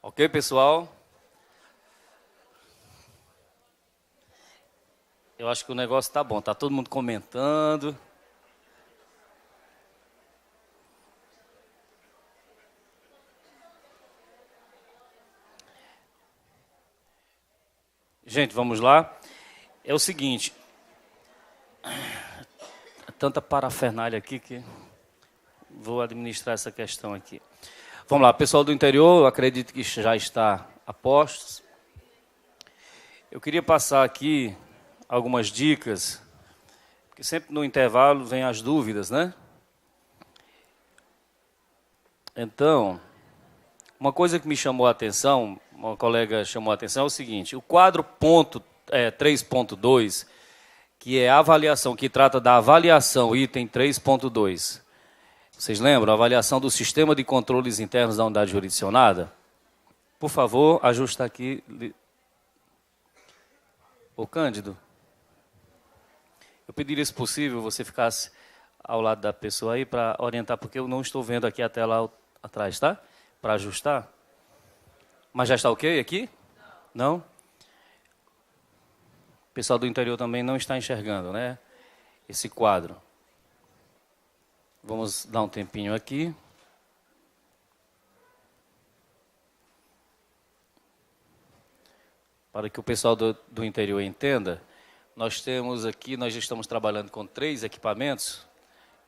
Ok, pessoal? Eu acho que o negócio tá bom, tá todo mundo comentando. Gente, vamos lá. É o seguinte, tanta parafernália aqui que vou administrar essa questão aqui. Vamos lá, pessoal do interior, eu acredito que já está a postos. Eu queria passar aqui algumas dicas, porque sempre no intervalo vem as dúvidas, né? Então, uma coisa que me chamou a atenção, uma colega chamou a atenção, é o seguinte, o quadro 3.2, que é a avaliação, que trata da avaliação, item 3.2. Vocês lembram? A avaliação do sistema de controles internos da unidade jurisdicionada? Por favor, ajusta aqui. Ô Cândido, eu pediria, se possível, você ficasse ao lado da pessoa aí para orientar, porque eu não estou vendo aqui a tela atrás, tá? Para ajustar. Mas já está ok aqui? Não? O pessoal do interior também não está enxergando, né? Esse quadro. Vamos dar um tempinho aqui. Para que o pessoal do interior entenda, nós temos aqui, nós estamos trabalhando com 3 equipamentos,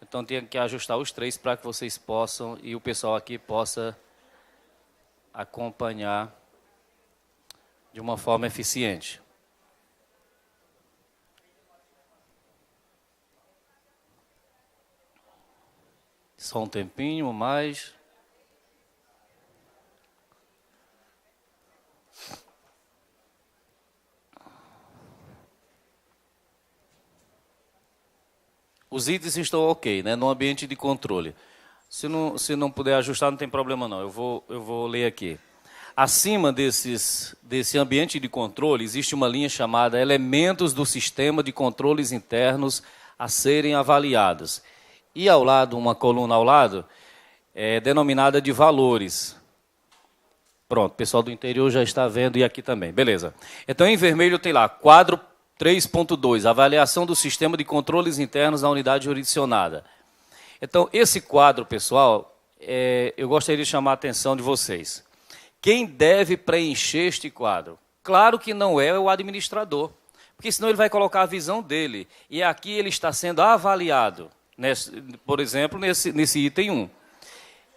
então tem que ajustar os 3 para que vocês possam, e o pessoal aqui possa acompanhar de uma forma eficiente. Só um tempinho mais. Os itens estão ok, né, no ambiente de controle. Se não puder ajustar, não tem problema não, eu vou ler aqui. Acima desse ambiente de controle, existe uma linha chamada elementos do sistema de controles internos a serem avaliados. E ao lado, uma coluna ao lado, é denominada de valores. Pronto, o pessoal do interior já está vendo e aqui também. Beleza. Então, em vermelho tem lá, quadro 3.2, avaliação do sistema de controles internos da unidade jurisdicionada. Então, esse quadro, pessoal, eu gostaria de chamar a atenção de vocês. Quem deve preencher este quadro? Claro que não é o administrador, porque senão ele vai colocar a visão dele. E aqui ele está sendo avaliado, por exemplo, nesse item 1.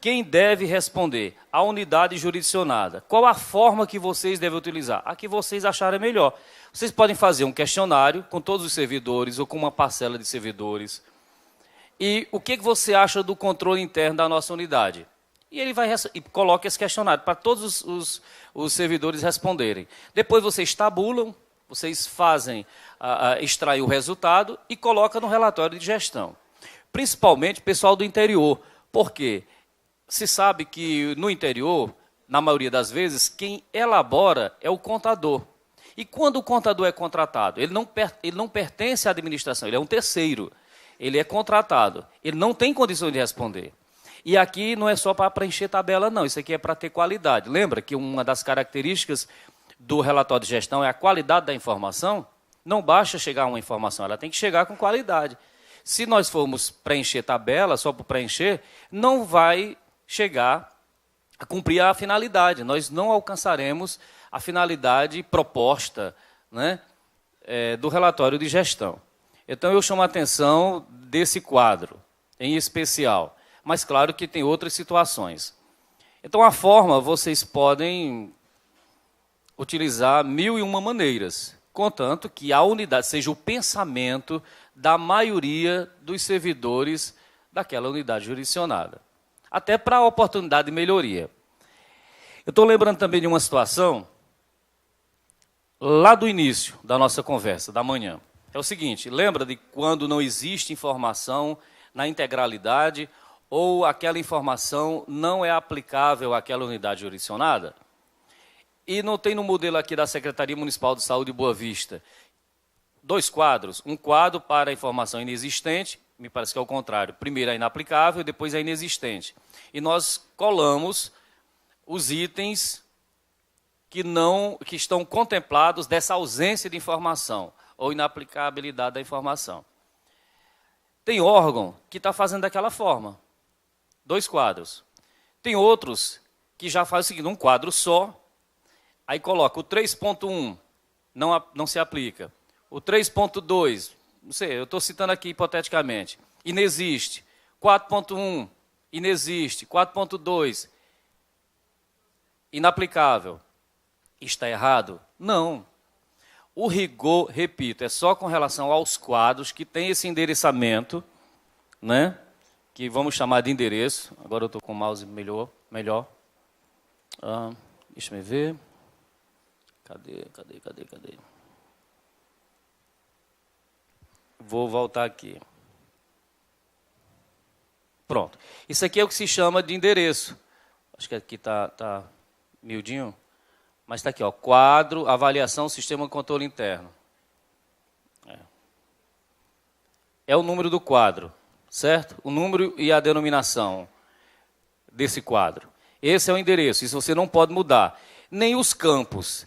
Quem deve responder? A unidade jurisdicionada. Qual a forma que vocês devem utilizar? A que vocês acharem melhor. Vocês podem fazer um questionário com todos os servidores ou com uma parcela de servidores. E o que você acha do controle interno da nossa unidade? E ele coloca esse questionário para todos os servidores responderem. Depois vocês tabulam, vocês fazem, extraem o resultado e colocam no relatório de gestão. Principalmente o pessoal do interior. Por quê? Se sabe que no interior, na maioria das vezes, quem elabora é o contador. E quando o contador é contratado, ele não pertence à administração, ele é um terceiro. Ele é contratado, ele não tem condições de responder. E aqui não é só para preencher tabela, não. Isso aqui é para ter qualidade. Lembra que uma das características do relatório de gestão é a qualidade da informação? Não basta chegar a uma informação, ela tem que chegar com qualidade. Se nós formos preencher tabela, só por preencher, não vai chegar a cumprir a finalidade. Nós não alcançaremos a finalidade proposta, né, do relatório de gestão. Então, eu chamo a atenção desse quadro, em especial. Mas, claro que tem outras situações. Então, a forma, vocês podem utilizar 1001 maneiras, contanto que a unidade seja o pensamento da maioria dos servidores daquela unidade jurisdicionada. Até para a oportunidade de melhoria. Eu estou lembrando também de uma situação, lá do início da nossa conversa, da manhã. É o seguinte, lembra de quando não existe informação na integralidade ou aquela informação não é aplicável àquela unidade jurisdicionada? E não tem no modelo aqui da Secretaria Municipal de Saúde de Boa Vista 2 quadros, um quadro para a informação inexistente, me parece que é o contrário, primeiro é inaplicável, depois é inexistente. E nós colamos os itens que estão contemplados dessa ausência de informação ou inaplicabilidade da informação. Tem órgão que está fazendo daquela forma, 2 quadros. Tem outros que já fazem o seguinte, um quadro só, aí coloca o 3.1, não se aplica. O 3.2, não sei, eu estou citando aqui hipoteticamente, inexiste. 4.1, inexiste. 4.2, inaplicável. Está errado? Não. O rigor, repito, é só com relação aos quadros que tem esse endereçamento, né? Que vamos chamar de endereço. Agora eu estou com o mouse melhor. Deixa eu ver. Cadê? Vou voltar aqui. Pronto. Isso aqui é o que se chama de endereço. Acho que aqui está miudinho. Mas está aqui, ó, quadro, avaliação, sistema de controle interno. É o número do quadro, certo? O número e a denominação desse quadro. Esse é o endereço, isso você não pode mudar. Nem os campos.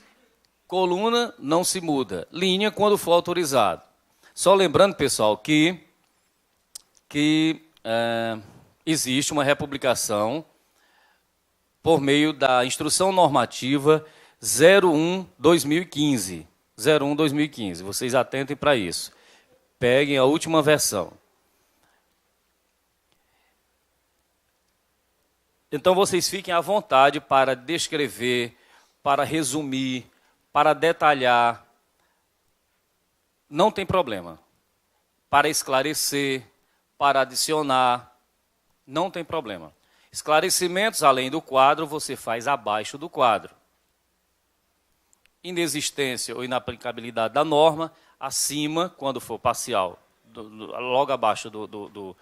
Coluna não se muda. Linha quando for autorizado. Só lembrando, pessoal, que existe uma republicação por meio da Instrução Normativa 01/2015. 01/2015. Vocês atentem para isso. Peguem a última versão. Então, vocês fiquem à vontade para descrever, para resumir, para detalhar. Não tem problema. Para esclarecer, para adicionar, não tem problema. Esclarecimentos além do quadro, você faz abaixo do quadro. Inexistência ou inaplicabilidade da norma, acima, quando for parcial, logo abaixo do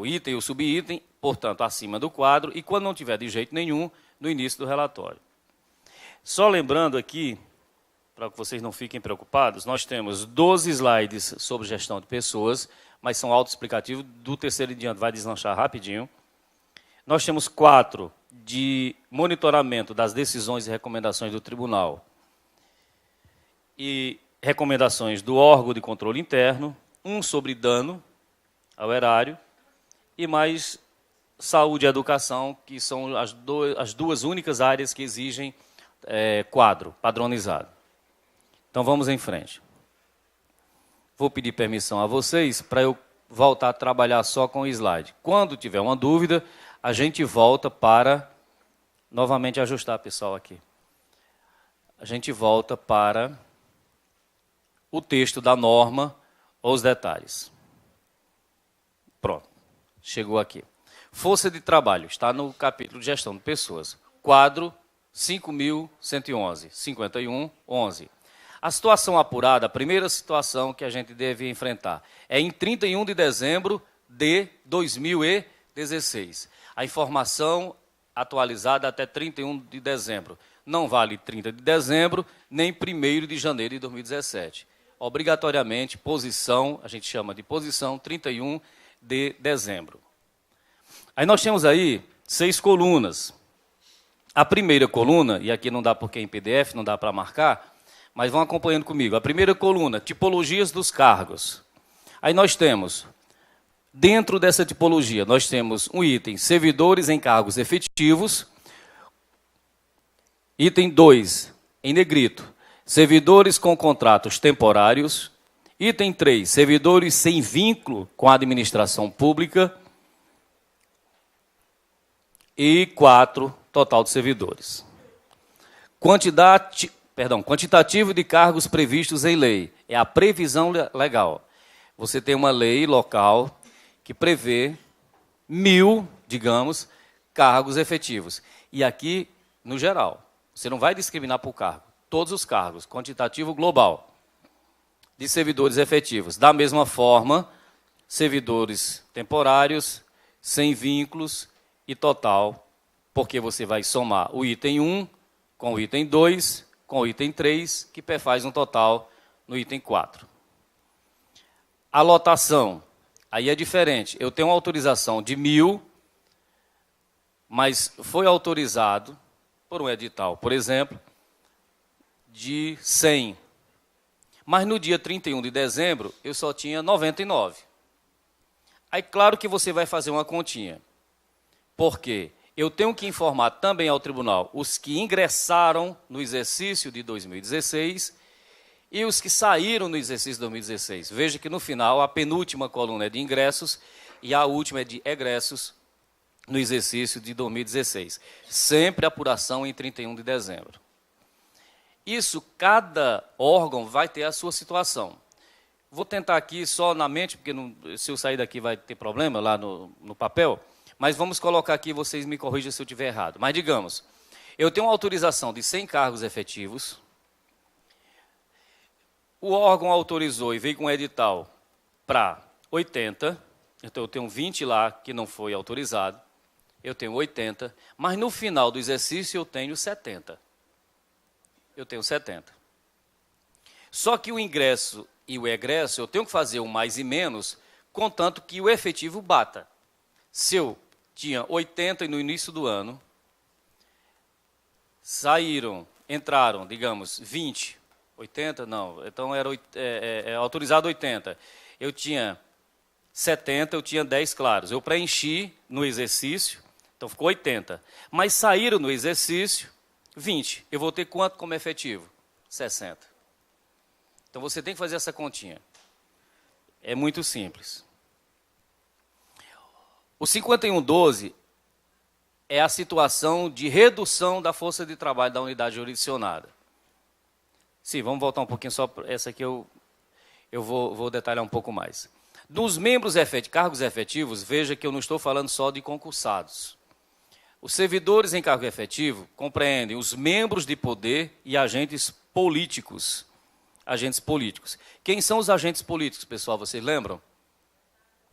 item ou subitem, portanto, acima do quadro, e quando não tiver de jeito nenhum, no início do relatório. Só lembrando aqui, para que vocês não fiquem preocupados, nós temos 12 slides sobre gestão de pessoas, mas são autoexplicativos, do terceiro em diante vai deslanchar rapidinho. Nós temos 4 de monitoramento das decisões e recomendações do tribunal e recomendações do órgão de controle interno, 1 sobre dano ao erário e mais saúde e educação, que são as duas únicas áreas que exigem quadro padronizado. Então vamos em frente. Vou pedir permissão a vocês para eu voltar a trabalhar só com o slide. Quando tiver uma dúvida, a gente volta para novamente ajustar, pessoal, aqui. A gente volta para o texto da norma ou os detalhes. Pronto, chegou aqui. Força de trabalho, está no capítulo de gestão de pessoas. Quadro 5.111, 5111. A situação apurada, a primeira situação que a gente deve enfrentar, é em 31 de dezembro de 2016. A informação atualizada até 31 de dezembro. Não vale 30 de dezembro, nem 1º de janeiro de 2017. Obrigatoriamente, posição, a gente chama de posição 31 de dezembro. Aí nós temos aí 6 colunas. A primeira coluna, e aqui não dá porque é em PDF, não dá para marcar, mas vão acompanhando comigo. A primeira coluna, tipologias dos cargos. Aí nós temos, dentro dessa tipologia, nós temos um item, servidores em cargos efetivos. Item 2, em negrito, servidores com contratos temporários. Item 3, servidores sem vínculo com a administração pública. E 4, total de servidores. Quantitativo de cargos previstos em lei. É a previsão legal. Você tem uma lei local que prevê 1.000, digamos, cargos efetivos. E aqui, no geral, você não vai discriminar por cargo. Todos os cargos, quantitativo global, de servidores efetivos. Da mesma forma, servidores temporários, sem vínculos e total, porque você vai somar o item 1 com o item 2, com o item 3, que faz um total no item 4. A lotação, aí é diferente. Eu tenho uma autorização de 1.000, mas foi autorizado por um edital, por exemplo, de 100. Mas no dia 31 de dezembro, eu só tinha 99. Aí, claro que você vai fazer uma continha. Por quê? Eu tenho que informar também ao tribunal os que ingressaram no exercício de 2016 e os que saíram no exercício de 2016. Veja que no final a penúltima coluna é de ingressos e a última é de egressos no exercício de 2016. Sempre apuração em 31 de dezembro. Isso, cada órgão vai ter a sua situação. Vou tentar aqui só na mente, porque não, se eu sair daqui vai ter problema lá no papel, mas vamos colocar aqui, vocês me corrijam se eu estiver errado. Mas digamos, eu tenho uma autorização de 100 cargos efetivos, o órgão autorizou e veio com um edital para 80, então eu tenho 20 lá que não foi autorizado, eu tenho 80, mas no final do exercício eu tenho 70. Eu tenho 70. Só que o ingresso e o egresso, eu tenho que fazer o mais e menos, contanto que o efetivo bata. Se eu tinha 80 no início do ano, entraram, digamos, 20, 80, não, então era autorizado 80. Eu tinha 70, eu tinha 10 claros. Eu preenchi no exercício, então ficou 80. Mas saíram no exercício 20. Eu vou ter quanto como efetivo? 60. Então você tem que fazer essa continha. É muito simples. O 5112 é a situação de redução da força de trabalho da unidade jurisdicionada. Sim, vamos voltar um pouquinho só. Essa aqui eu vou detalhar um pouco mais. Dos membros cargos efetivos, veja que eu não estou falando só de concursados. Os servidores em cargo efetivo compreendem os membros de poder e agentes políticos. Agentes políticos. Quem são os agentes políticos, pessoal? Vocês lembram?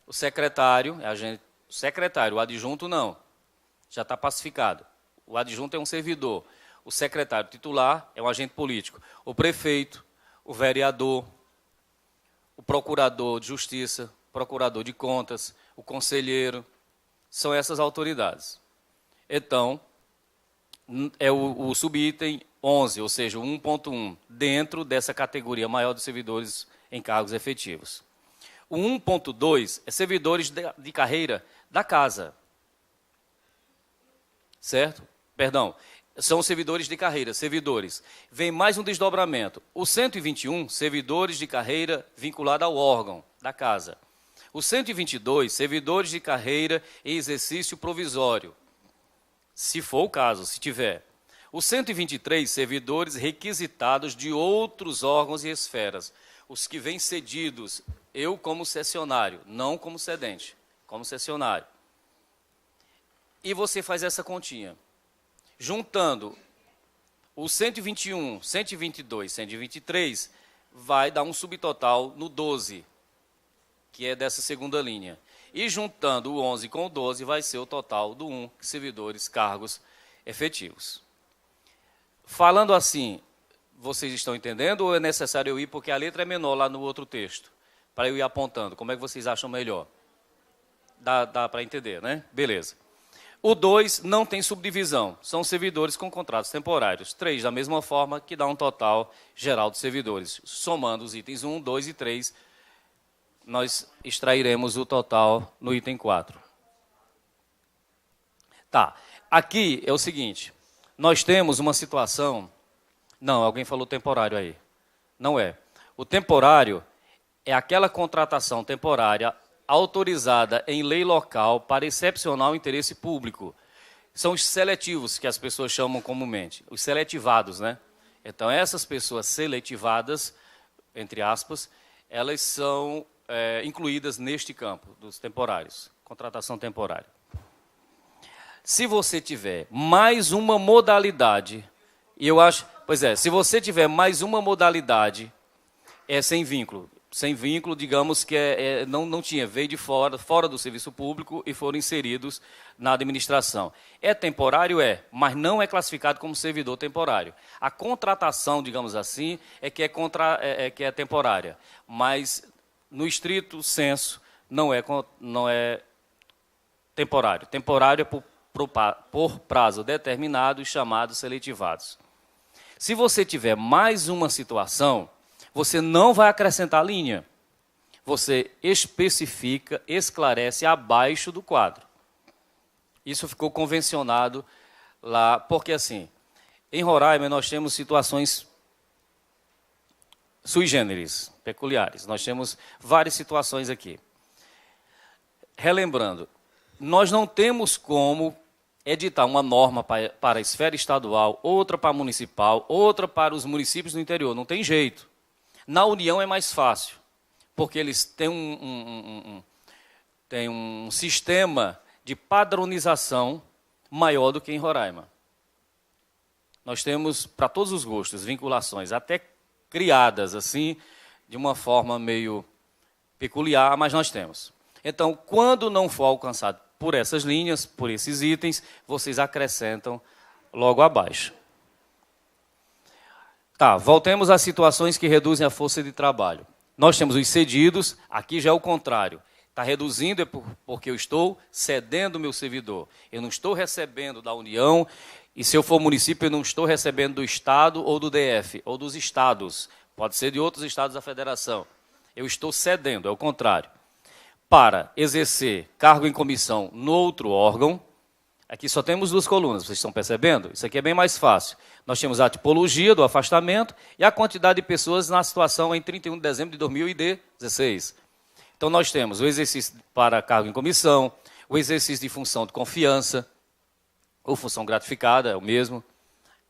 O secretário é agente. O secretário, o adjunto não. Já está pacificado. O adjunto é um servidor. O secretário titular é um agente político. O prefeito, o vereador, o procurador de justiça, procurador de contas, o conselheiro, são essas autoridades. Então, é o subitem 11, ou seja, o 1.1, dentro dessa categoria maior dos servidores em cargos efetivos. O 1.2 é servidores de carreira da casa. Certo? Perdão, são servidores de carreira, servidores. Vem mais um desdobramento. O 121, servidores de carreira vinculado ao órgão da casa. O 122, servidores de carreira em exercício provisório. Se for o caso, se tiver. O 123, servidores requisitados de outros órgãos e esferas. Os que vêm cedidos, eu como cessionário, não como cedente, como cessionário. E você faz essa continha. Juntando o 121, 122, 123, vai dar um subtotal no 12, que é dessa segunda linha. E juntando o 11 com o 12, vai ser o total do 1, servidores, cargos efetivos. Falando assim, vocês estão entendendo ou é necessário eu ir, porque a letra é menor lá no outro texto, para eu ir apontando? Como é que vocês acham melhor? Dá para entender, né? Beleza. O 2 não tem subdivisão, são servidores com contratos temporários. 3, da mesma forma, que dá um total geral de servidores. Somando os itens 1, 2 e 3, nós extrairemos o total no item 4. Tá, aqui é o seguinte, nós temos uma situação... Não, alguém falou temporário aí. Não é. O temporário é aquela contratação temporária autorizada em lei local para excepcional interesse público. São os seletivos, que as pessoas chamam comumente. Os seletivados, né? Então, essas pessoas seletivadas, entre aspas, elas são incluídas neste campo dos temporários. Contratação temporária. Se você tiver mais uma modalidade, e eu acho... Pois é, se você tiver mais uma modalidade, é sem vínculo. Sem vínculo, digamos que não tinha, veio de fora do serviço público e foram inseridos na administração. É temporário? Mas não é classificado como servidor temporário. A contratação, digamos assim, é que é temporária. Mas, no estrito senso, não é temporário. Temporário é por prazo determinado e chamados seletivados. Se você tiver mais uma situação, você não vai acrescentar linha. Você especifica, esclarece abaixo do quadro. Isso ficou convencionado lá, porque assim, em Roraima nós temos situações sui generis, peculiares. Nós temos várias situações aqui. Relembrando, nós não temos como editar uma norma para a esfera estadual, outra para a municipal, outra para os municípios do interior. Não tem jeito. Na União é mais fácil, porque eles têm um sistema de padronização maior do que em Roraima. Nós temos, para todos os gostos, vinculações, até criadas assim, de uma forma meio peculiar, mas nós temos. Então, quando não for alcançado por essas linhas, por esses itens, vocês acrescentam logo abaixo. Tá, voltemos às situações que reduzem a força de trabalho. Nós temos os cedidos, aqui já é o contrário. Está reduzindo porque eu estou cedendo o meu servidor. Eu não estou recebendo da União, e se eu for município, eu não estou recebendo do Estado ou do DF, ou dos estados. Pode ser de outros estados da federação. Eu estou cedendo, é o contrário. Para exercer cargo em comissão no outro órgão, aqui só temos 2 colunas, vocês estão percebendo? Isso aqui é bem mais fácil. Nós temos a tipologia do afastamento e a quantidade de pessoas na situação em 31 de dezembro de 2016. Então, nós temos o exercício para cargo em comissão, o exercício de função de confiança, ou função gratificada, é o mesmo,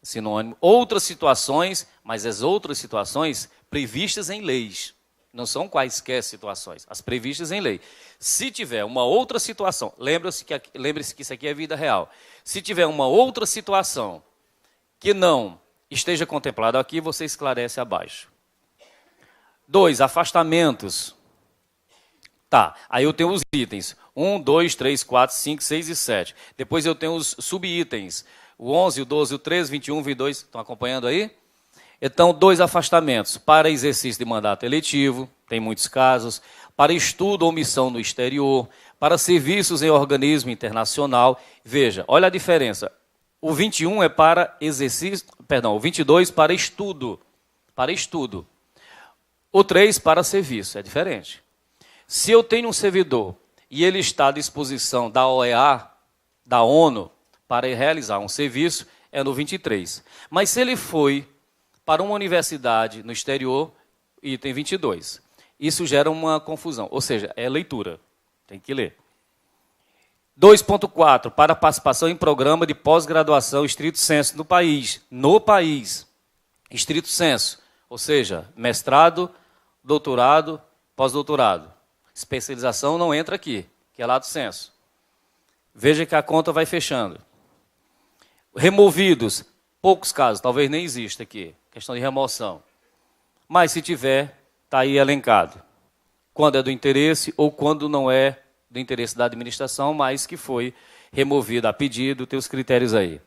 sinônimo. Outras situações, mas as outras situações previstas em leis. Não são quaisquer situações, as previstas em lei. Se tiver uma outra situação, lembre-se que isso aqui é vida real. Se tiver uma outra situação que não esteja contemplada aqui, você esclarece abaixo. 2, afastamentos. Tá, aí eu tenho os itens. 1, 2, 3, 4, 5, 6 e 7. Depois eu tenho os subitens. O 11, o 12, o 13, 21, 22. Estão acompanhando aí? Então, 2 afastamentos. Para exercício de mandato eletivo, tem muitos casos. Para estudo ou missão no exterior. Para serviços em organismo internacional. Veja, olha a diferença. O 21 é para exercício, perdão, o 22 para estudo. Para estudo. O 3 para serviço, é diferente. Se eu tenho um servidor e ele está à disposição da OEA, da ONU, para realizar um serviço, é no 23. Mas se ele foi para uma universidade no exterior, item 22. Isso gera uma confusão, ou seja, é leitura, tem que ler. 2.4, para participação em programa de pós-graduação estrito sensu no país, estrito sensu, ou seja, mestrado, doutorado, pós-doutorado. Especialização não entra aqui, que é lato sensu. Veja que a conta vai fechando. Removidos, poucos casos, talvez nem exista aqui, questão de remoção. Mas se tiver, está aí elencado. Quando é do interesse ou quando não é do interesse da administração, mas que foi removido a pedido, tem os critérios aí.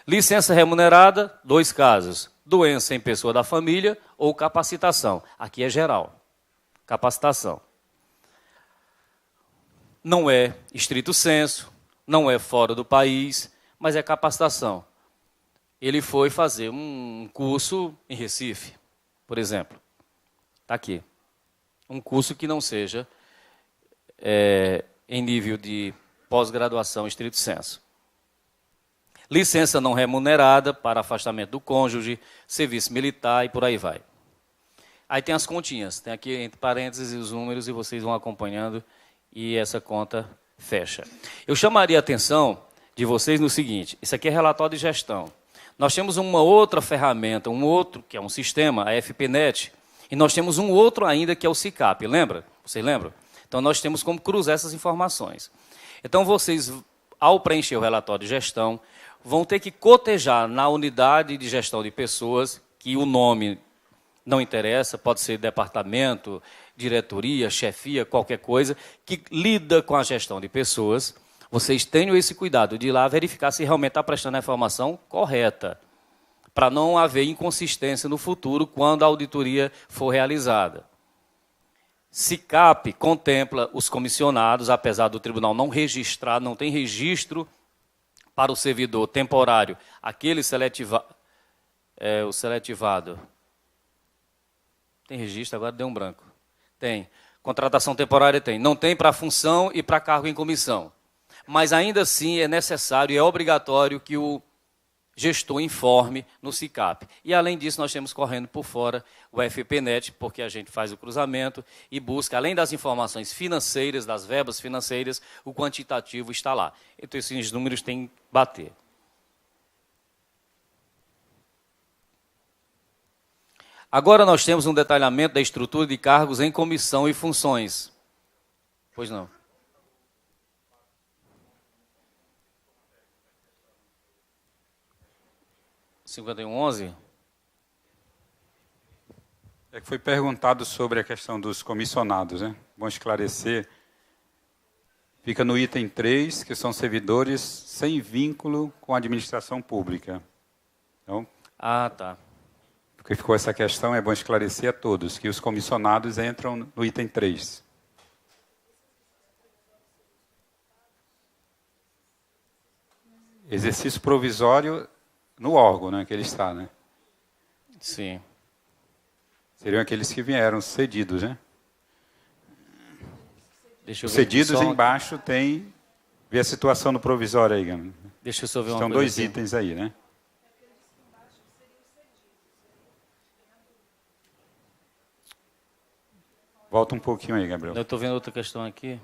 Licença remunerada, 2 casos. Doença em pessoa da família ou capacitação. Aqui é geral. Capacitação. Não é estrito sensu, não é fora do país, mas é capacitação. Ele foi fazer um curso em Recife, por exemplo. Está aqui. Um curso que não seja em nível de pós-graduação estrito sensu. Licença não remunerada para afastamento do cônjuge, serviço militar e por aí vai. Aí tem as continhas, tem aqui entre parênteses os números e vocês vão acompanhando e essa conta fecha. Eu chamaria a atenção de vocês no seguinte, isso aqui é relatório de gestão. Nós temos uma outra ferramenta, um outro, que é um sistema, a FPNet, e nós temos um outro ainda que é o SICAP, lembra? Vocês lembram? Então nós temos como cruzar essas informações. Então vocês, ao preencher o relatório de gestão, vão ter que cotejar na unidade de gestão de pessoas, que o nome não interessa, pode ser departamento, diretoria, chefia, qualquer coisa, que lida com a gestão de pessoas. Vocês tenham esse cuidado de ir lá verificar se realmente está prestando a informação correta, para não haver inconsistência no futuro quando a auditoria for realizada. SICAP contempla os comissionados, apesar do tribunal não registrar, não tem registro para o servidor temporário, aquele o seletivado. Tem registro, agora deu um branco. Tem. Contratação temporária tem. Não tem para função e para cargo em comissão. Mas ainda assim é necessário e é obrigatório que o gestor informe no SICAP. E além disso, nós temos correndo por fora o FPNet, porque a gente faz o cruzamento e busca, além das informações financeiras, das verbas financeiras, o quantitativo está lá. Então esses números têm que bater. Agora nós temos um detalhamento da estrutura de cargos em comissão e funções. Pois não. (5111) É que foi perguntado sobre a questão dos comissionados, né? Bom esclarecer. Fica no item 3, que são servidores sem vínculo com a administração pública. Então, tá. porque ficou essa questão, é bom esclarecer a todos, que os comissionados entram no item 3. Exercício provisório no órgão, né, que ele está, né? Sim. Seriam aqueles que vieram cedidos, né? Deixa eu Os ver cedidos só embaixo tem... Vê a situação no provisório aí, Gama. Deixa eu só ver uma Estão coisa dois aqui. itens aí, né? Volta um pouquinho aí, Gabriel. Eu estou vendo outra questão aqui.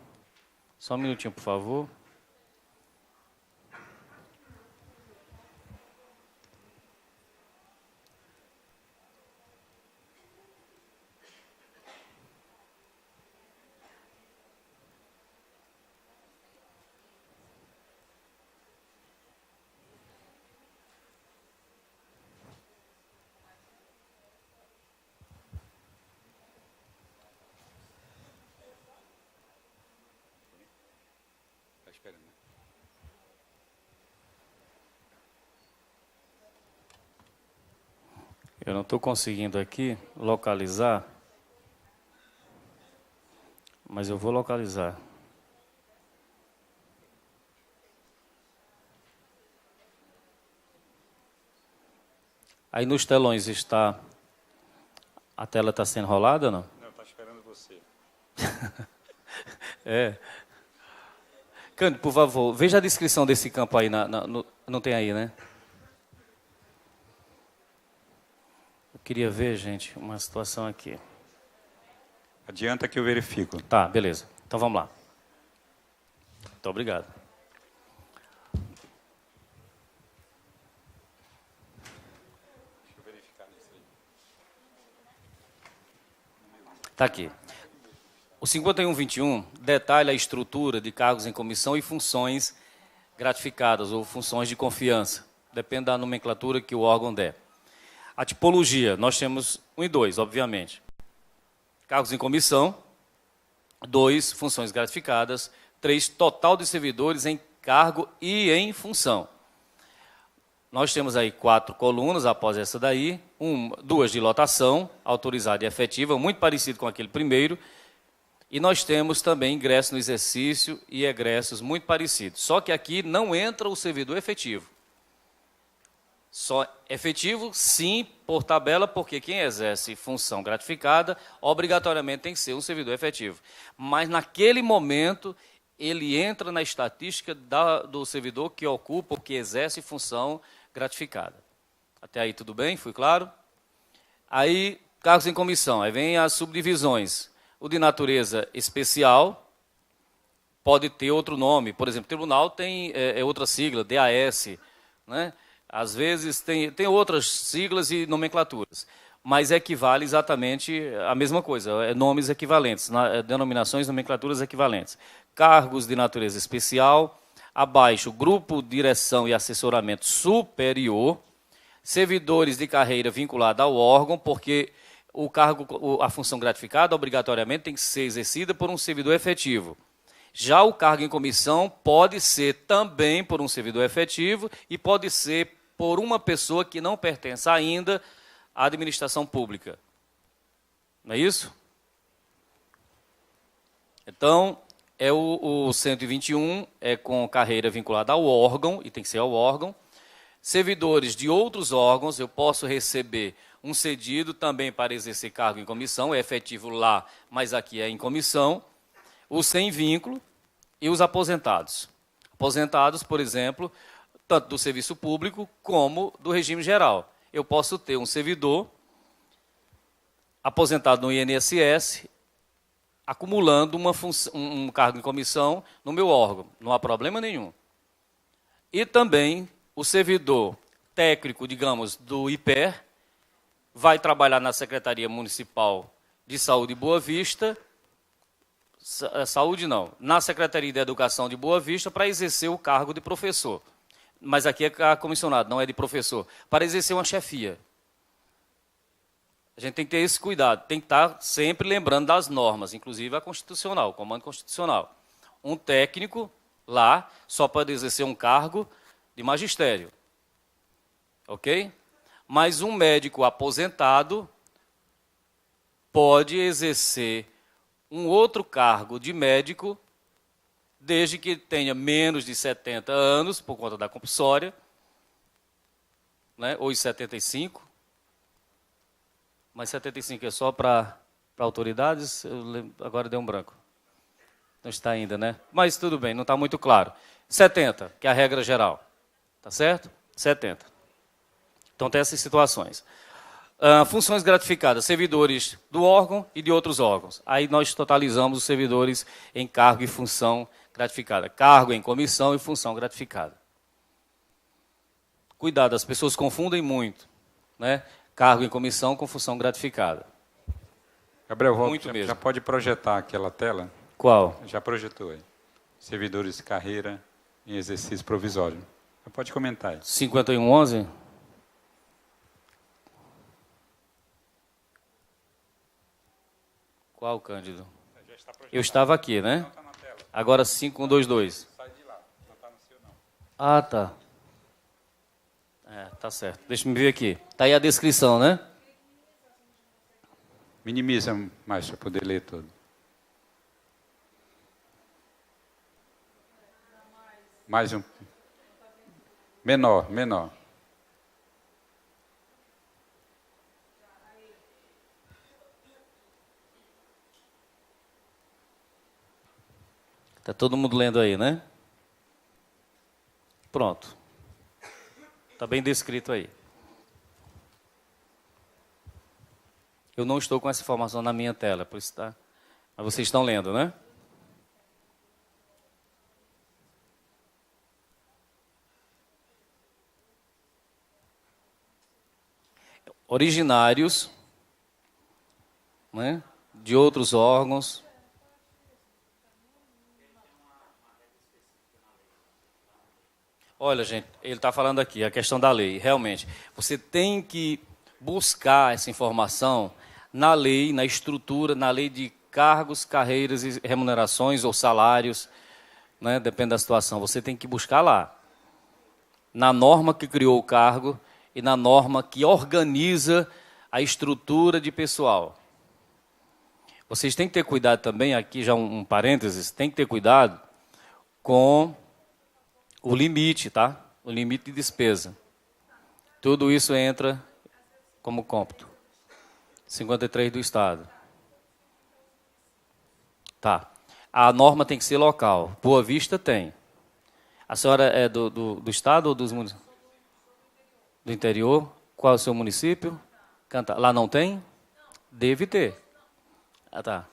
Só um minutinho, por favor. Eu não estou conseguindo aqui localizar, mas eu vou localizar. Aí nos telões está... A tela está sendo rolada ou não? Não, está esperando você. Cândido, por favor, veja a descrição desse campo aí. Não tem aí, né? Eu queria ver, gente, uma situação aqui. Adianta que eu verifico. Tá, beleza. Então vamos lá. Muito obrigado. Deixa eu verificar isso aí. Está aqui. O 5121 detalha a estrutura de cargos em comissão e funções gratificadas ou funções de confiança. Depende da nomenclatura que o órgão der. A tipologia, nós temos 1 e 2, obviamente. Cargos em comissão, 2, funções gratificadas, 3, total de servidores em cargo e em função. Nós temos aí 4 colunas após essa daí, 2 de lotação, autorizada e efetiva, muito parecido com aquele primeiro, e nós temos também ingresso no exercício e egressos muito parecidos. Só que aqui não entra o servidor efetivo. Só efetivo, sim, por tabela, porque quem exerce função gratificada, obrigatoriamente tem que ser um servidor efetivo. Mas naquele momento, ele entra na estatística do servidor que ocupa ou que exerce função gratificada. Até aí tudo bem? Fui claro? Aí, cargos em comissão, aí vem as subdivisões. O de natureza especial pode ter outro nome. Por exemplo, tribunal tem outra sigla, DAS, né? Às vezes tem outras siglas e nomenclaturas, mas equivale exatamente a mesma coisa, nomes equivalentes, denominações, nomenclaturas equivalentes. Cargos de natureza especial, abaixo, grupo, direção e assessoramento superior, servidores de carreira vinculada ao órgão, porque o cargo, a função gratificada, obrigatoriamente tem que ser exercida por um servidor efetivo. Já o cargo em comissão pode ser também por um servidor efetivo e pode ser por uma pessoa que não pertence ainda à administração pública. Não é isso? Então, o 121 é com carreira vinculada ao órgão, e tem que ser ao órgão. Servidores de outros órgãos, eu posso receber um cedido também para exercer cargo em comissão, é efetivo lá, mas aqui é em comissão. Os sem vínculo e os aposentados. Aposentados, por exemplo, tanto do serviço público como do regime geral. Eu posso ter um servidor aposentado no INSS, acumulando um cargo em comissão no meu órgão. Não há problema nenhum. E também o servidor técnico, digamos, do IPER, vai trabalhar na Secretaria Municipal de Saúde de Boa Vista, na Secretaria de Educação de Boa Vista, para exercer o cargo de professor. Mas aqui é comissionado, não é de professor, para exercer uma chefia. A gente tem que ter esse cuidado, tem que estar sempre lembrando das normas, inclusive a constitucional, o comando constitucional. Um técnico lá só pode exercer um cargo de magistério, ok? Mas um médico aposentado pode exercer um outro cargo de médico, desde que tenha menos de 70 anos, por conta da compulsória, né, ou os 75, mas 75 é só para autoridades, agora deu um branco. Não está ainda, né? Mas tudo bem, não está muito claro. 70, que é a regra geral. Tá certo? 70. Então tem essas situações. Funções gratificadas, servidores do órgão e de outros órgãos. Aí nós totalizamos os servidores em cargo e função gratificada. Cargo em comissão e função gratificada. Cuidado, as pessoas confundem muito, né? Cargo em comissão com função gratificada. Gabriel, muito mesmo. Já pode projetar aquela tela? Qual? Já projetou aí. Servidores de carreira em exercício provisório. Pode comentar aí. 5111? Qual, Cândido? Eu estava aqui, né? Não, tá na tela. Agora 5122. Sai de lá, não está no seu não. Ah, tá. Tá certo. Deixa eu ver aqui. Está aí a descrição, né? Minimiza mais para poder ler tudo. Mais um. Menor. Está todo mundo lendo aí, né? Pronto. Está bem descrito aí. Eu não estou com essa informação na minha tela, por isso tá. Mas vocês estão lendo, né? Originários, né, de outros órgãos. Olha, gente, ele está falando aqui, a questão da lei. Realmente, você tem que buscar essa informação na lei, na estrutura, na lei de cargos, carreiras e remunerações ou salários, né, depende da situação. Você tem que buscar lá, na norma que criou o cargo e na norma que organiza a estrutura de pessoal. Vocês têm que ter cuidado também, aqui já um parênteses, tem que ter cuidado com o limite, tá? O limite de despesa. Tudo isso entra como cômputo. 53 do Estado. Tá. A norma tem que ser local. Boa Vista tem. A senhora é do Estado ou dos municípios? Do interior? Qual é o seu município? Lá não tem? Deve ter. Ah, tá.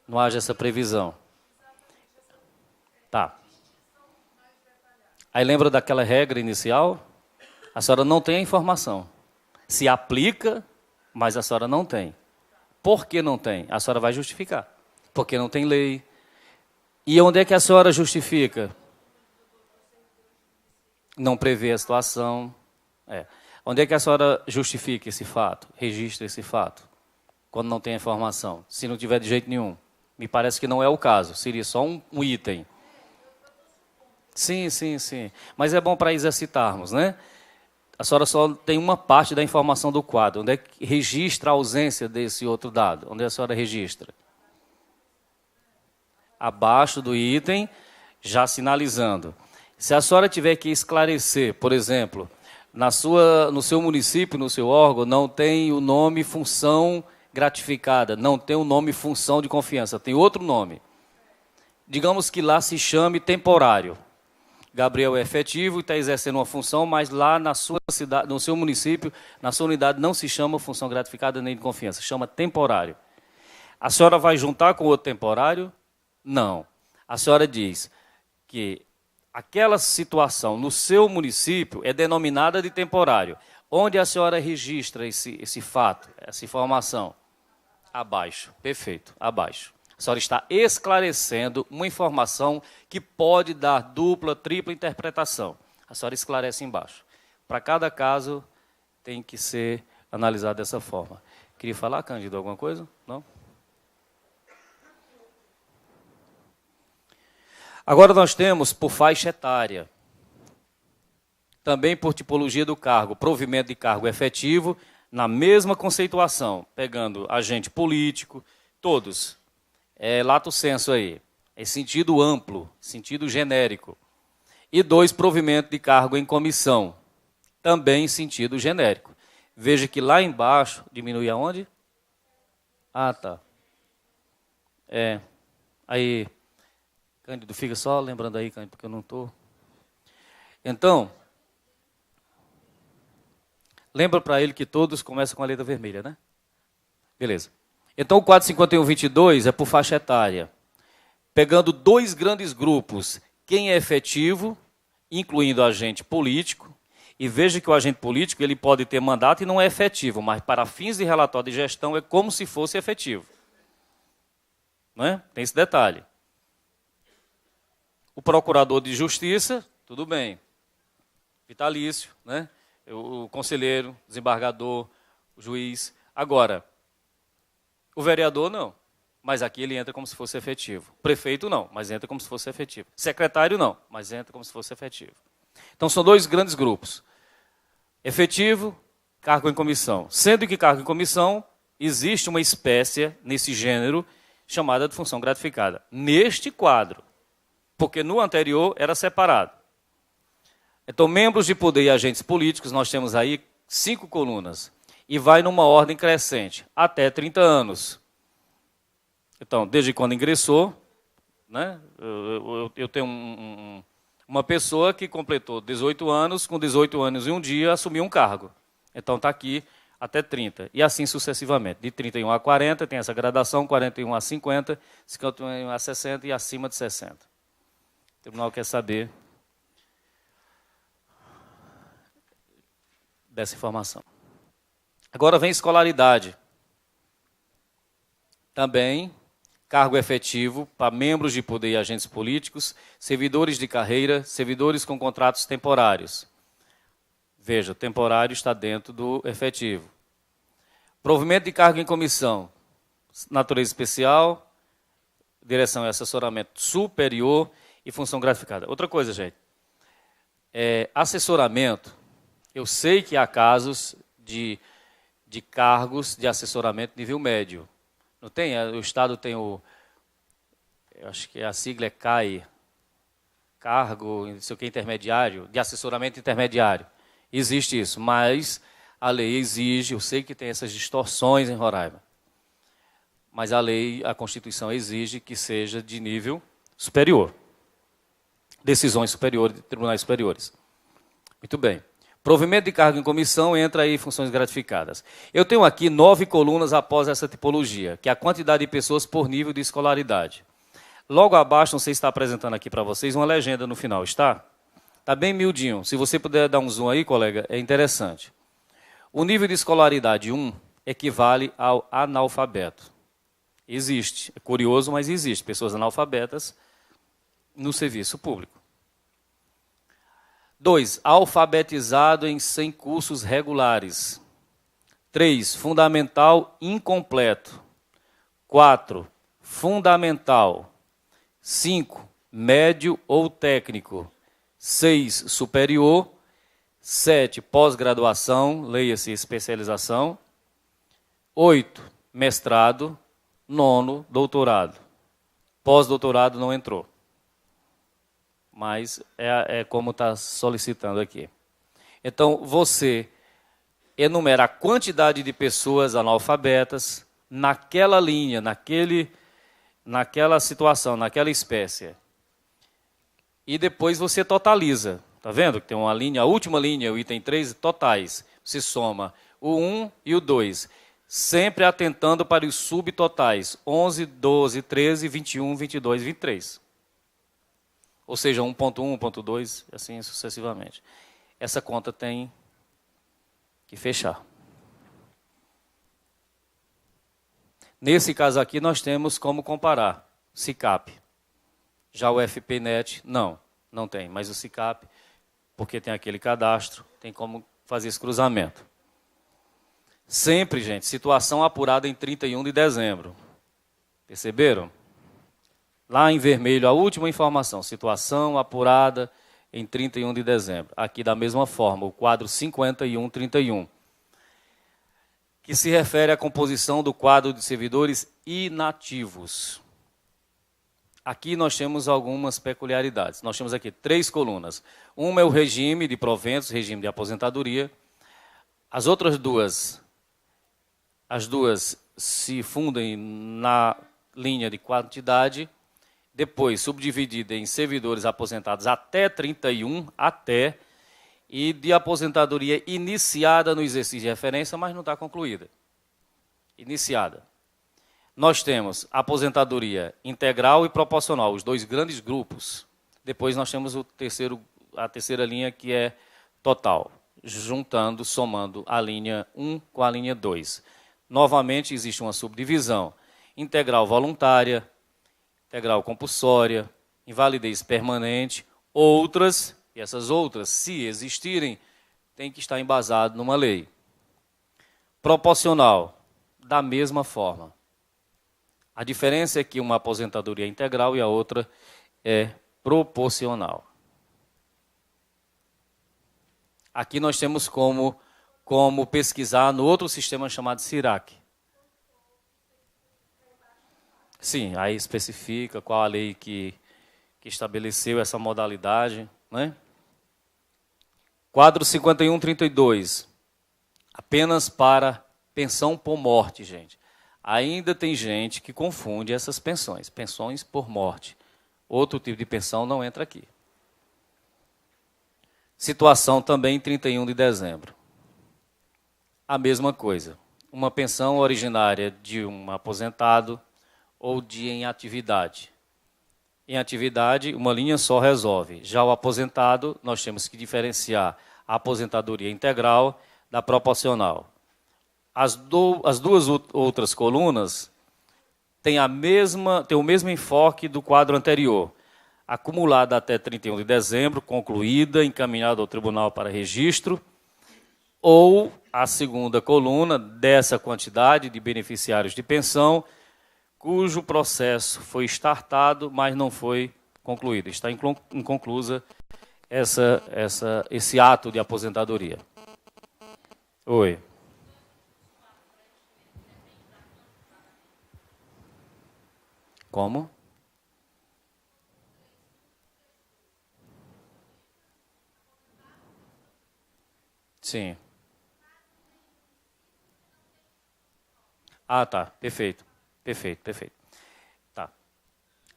Não haja essa previsão. Tá. Aí lembra daquela regra inicial? A senhora não tem a informação. Se aplica, mas a senhora não tem. Por que não tem? A senhora vai justificar. Porque não tem lei. E onde é que a senhora justifica? Não prevê a situação. Onde é que a senhora justifica esse fato? Registra esse fato? Quando não tem a informação. Se não tiver de jeito nenhum. Me parece que não é o caso. Seria só um item. Sim. Mas é bom para exercitarmos, né? A senhora só tem uma parte da informação do quadro. Onde é que registra a ausência desse outro dado? Onde a senhora registra? Abaixo do item, já sinalizando. Se a senhora tiver que esclarecer, por exemplo, no seu município, no seu órgão, não tem o nome função gratificada, não tem o nome função de confiança, tem outro nome. Digamos que lá se chame temporário. Gabriel é efetivo e está exercendo uma função, mas lá na sua cidade, no seu município, na sua unidade, não se chama função gratificada nem de confiança, chama temporário. A senhora vai juntar com outro temporário? Não. A senhora diz que aquela situação no seu município é denominada de temporário. Onde a senhora registra esse fato, essa informação? Abaixo. Perfeito, abaixo. A senhora está esclarecendo uma informação que pode dar dupla, tripla interpretação. A senhora esclarece embaixo. Para cada caso, tem que ser analisado dessa forma. Queria falar, Cândido, alguma coisa? Não? Agora nós temos por faixa etária. Também por tipologia do cargo, provimento de cargo efetivo, na mesma conceituação, pegando agente político, todos. É lato sensu aí, é sentido amplo, sentido genérico. E 2, provimento de cargo em comissão, também sentido genérico. Veja que lá embaixo, diminui aonde? Ah, tá. Aí, Cândido, fica só lembrando aí, Cândido, porque eu não estou. Então, lembra para ele que todos começam com a letra vermelha, né? Beleza. Então, o 451-22 é por faixa etária. Pegando 2 grandes grupos, quem é efetivo, incluindo agente político, e veja que o agente político ele pode ter mandato e não é efetivo, mas para fins de relatório de gestão é como se fosse efetivo. Não é? Tem esse detalhe. O procurador de justiça, tudo bem. Vitalício, né? O conselheiro, desembargador, o juiz. Agora, o vereador não, mas aqui ele entra como se fosse efetivo. Prefeito não, mas entra como se fosse efetivo. Secretário não, mas entra como se fosse efetivo. Então são 2 grandes grupos. Efetivo, cargo em comissão. Sendo que cargo em comissão, existe uma espécie nesse gênero chamada de função gratificada. Neste quadro, porque no anterior era separado. Então, membros de poder e agentes políticos, nós temos aí 5 colunas. E vai numa ordem crescente, até 30 anos. Então, desde quando ingressou, né, eu tenho uma pessoa que completou 18 anos, com 18 anos e um dia assumiu um cargo. Então, está aqui até 30. E assim sucessivamente. De 31 a 40, tem essa gradação, 41 a 50, 51 a 60 e acima de 60. O tribunal quer saber dessa informação. Agora vem escolaridade. Também, cargo efetivo para membros de poder e agentes políticos, servidores de carreira, servidores com contratos temporários. Veja, temporário está dentro do efetivo. Provimento de cargo em comissão, natureza especial, direção e assessoramento superior e função gratificada. Outra coisa, gente, assessoramento, eu sei que há casos de cargos de assessoramento nível médio. Não tem? O Estado tem eu acho que a sigla é CAI, cargo, não sei o que, intermediário, de assessoramento intermediário. Existe isso, mas a lei exige, eu sei que tem essas distorções em Roraima, mas a lei, a Constituição exige que seja de nível superior. Decisões superiores, de tribunais superiores. Muito bem. Provimento de cargo em comissão, entra aí funções gratificadas. Eu tenho aqui 9 colunas após essa tipologia, que é a quantidade de pessoas por nível de escolaridade. Logo abaixo, não sei se está apresentando aqui para vocês, uma legenda no final, está? Está bem miudinho. Se você puder dar um zoom aí, colega, é interessante. O nível de escolaridade 1 equivale ao analfabeto. Existe. É curioso, mas existe. Pessoas analfabetas no serviço público. 2, alfabetizado em 100 cursos regulares. 3, fundamental incompleto. 4, fundamental. 5, médio ou técnico. 6, superior. 7, pós-graduação, leia-se especialização. 8, mestrado. 9, doutorado. Pós-doutorado não entrou. mas é como está solicitando aqui. Então, você enumera a quantidade de pessoas analfabetas naquela linha, naquela situação, naquela espécie. E depois você totaliza. Está vendo que tem uma linha, a última linha, o item 3, totais. Você soma o 1 e o 2. Sempre atentando para os subtotais. 11, 12, 13, 21, 22, 23. Ou seja, 1.1, 1.2, assim sucessivamente. Essa conta tem que fechar. Nesse caso aqui, nós temos como comparar SICAP. Já o FPNet, não tem. Mas o SICAP, porque tem aquele cadastro, tem como fazer esse cruzamento. Sempre, gente, situação apurada em 31 de dezembro. Perceberam? Lá em vermelho, a última informação, situação apurada em 31 de dezembro. Aqui da mesma forma, o quadro 5131, que se refere à composição do quadro de servidores inativos. Aqui nós temos algumas peculiaridades. Nós temos aqui 3 colunas. Uma é o regime de proventos, regime de aposentadoria. As outras duas, se fundem na linha de quantidade, depois subdividida em servidores aposentados até 31, e de aposentadoria iniciada no exercício de referência, mas não está concluída. Iniciada. Nós temos aposentadoria integral e proporcional, os 2 grandes grupos. Depois nós temos a terceira linha, que é total, juntando, somando a linha 1 com a linha 2. Novamente, existe uma subdivisão. Integral voluntária, integral compulsória, invalidez permanente, outras, e essas outras, se existirem, tem que estar embasado numa lei. Proporcional, da mesma forma. A diferença é que uma aposentadoria é integral e a outra é proporcional. Aqui nós temos como pesquisar no outro sistema chamado CIRAC. Sim, aí especifica qual a lei que estabeleceu essa modalidade, né? Quadro 5132, apenas para pensão por morte, gente. Ainda tem gente que confunde essas pensões por morte. Outro tipo de pensão não entra aqui. Situação também em 31 de dezembro. A mesma coisa. Uma pensão originária de um aposentado ou de em atividade. Em atividade, uma linha só resolve. Já o aposentado, nós temos que diferenciar a aposentadoria integral da proporcional. As duas outras colunas têm o mesmo enfoque do quadro anterior. Acumulada até 31 de dezembro, concluída, encaminhada ao tribunal para registro, ou a segunda coluna dessa quantidade de beneficiários de pensão, cujo processo foi startado, mas não foi concluído. Está inconclusa esse ato de aposentadoria. Oi. Como? Sim. Ah, tá. Perfeito. Tá.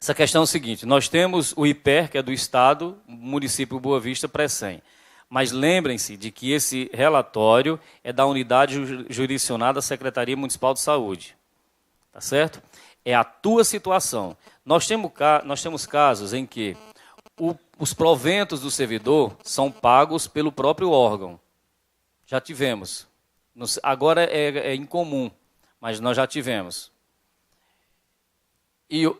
Essa questão é o seguinte, nós temos o IPER, que é do Estado, município Boa Vista, Pré-100. Mas lembrem-se de que esse relatório é da unidade jurisdicionada da Secretaria Municipal de Saúde. Tá certo? É a tua situação. Nós temos casos em que os proventos do servidor são pagos pelo próprio órgão. Já tivemos. Agora é incomum, mas nós já tivemos.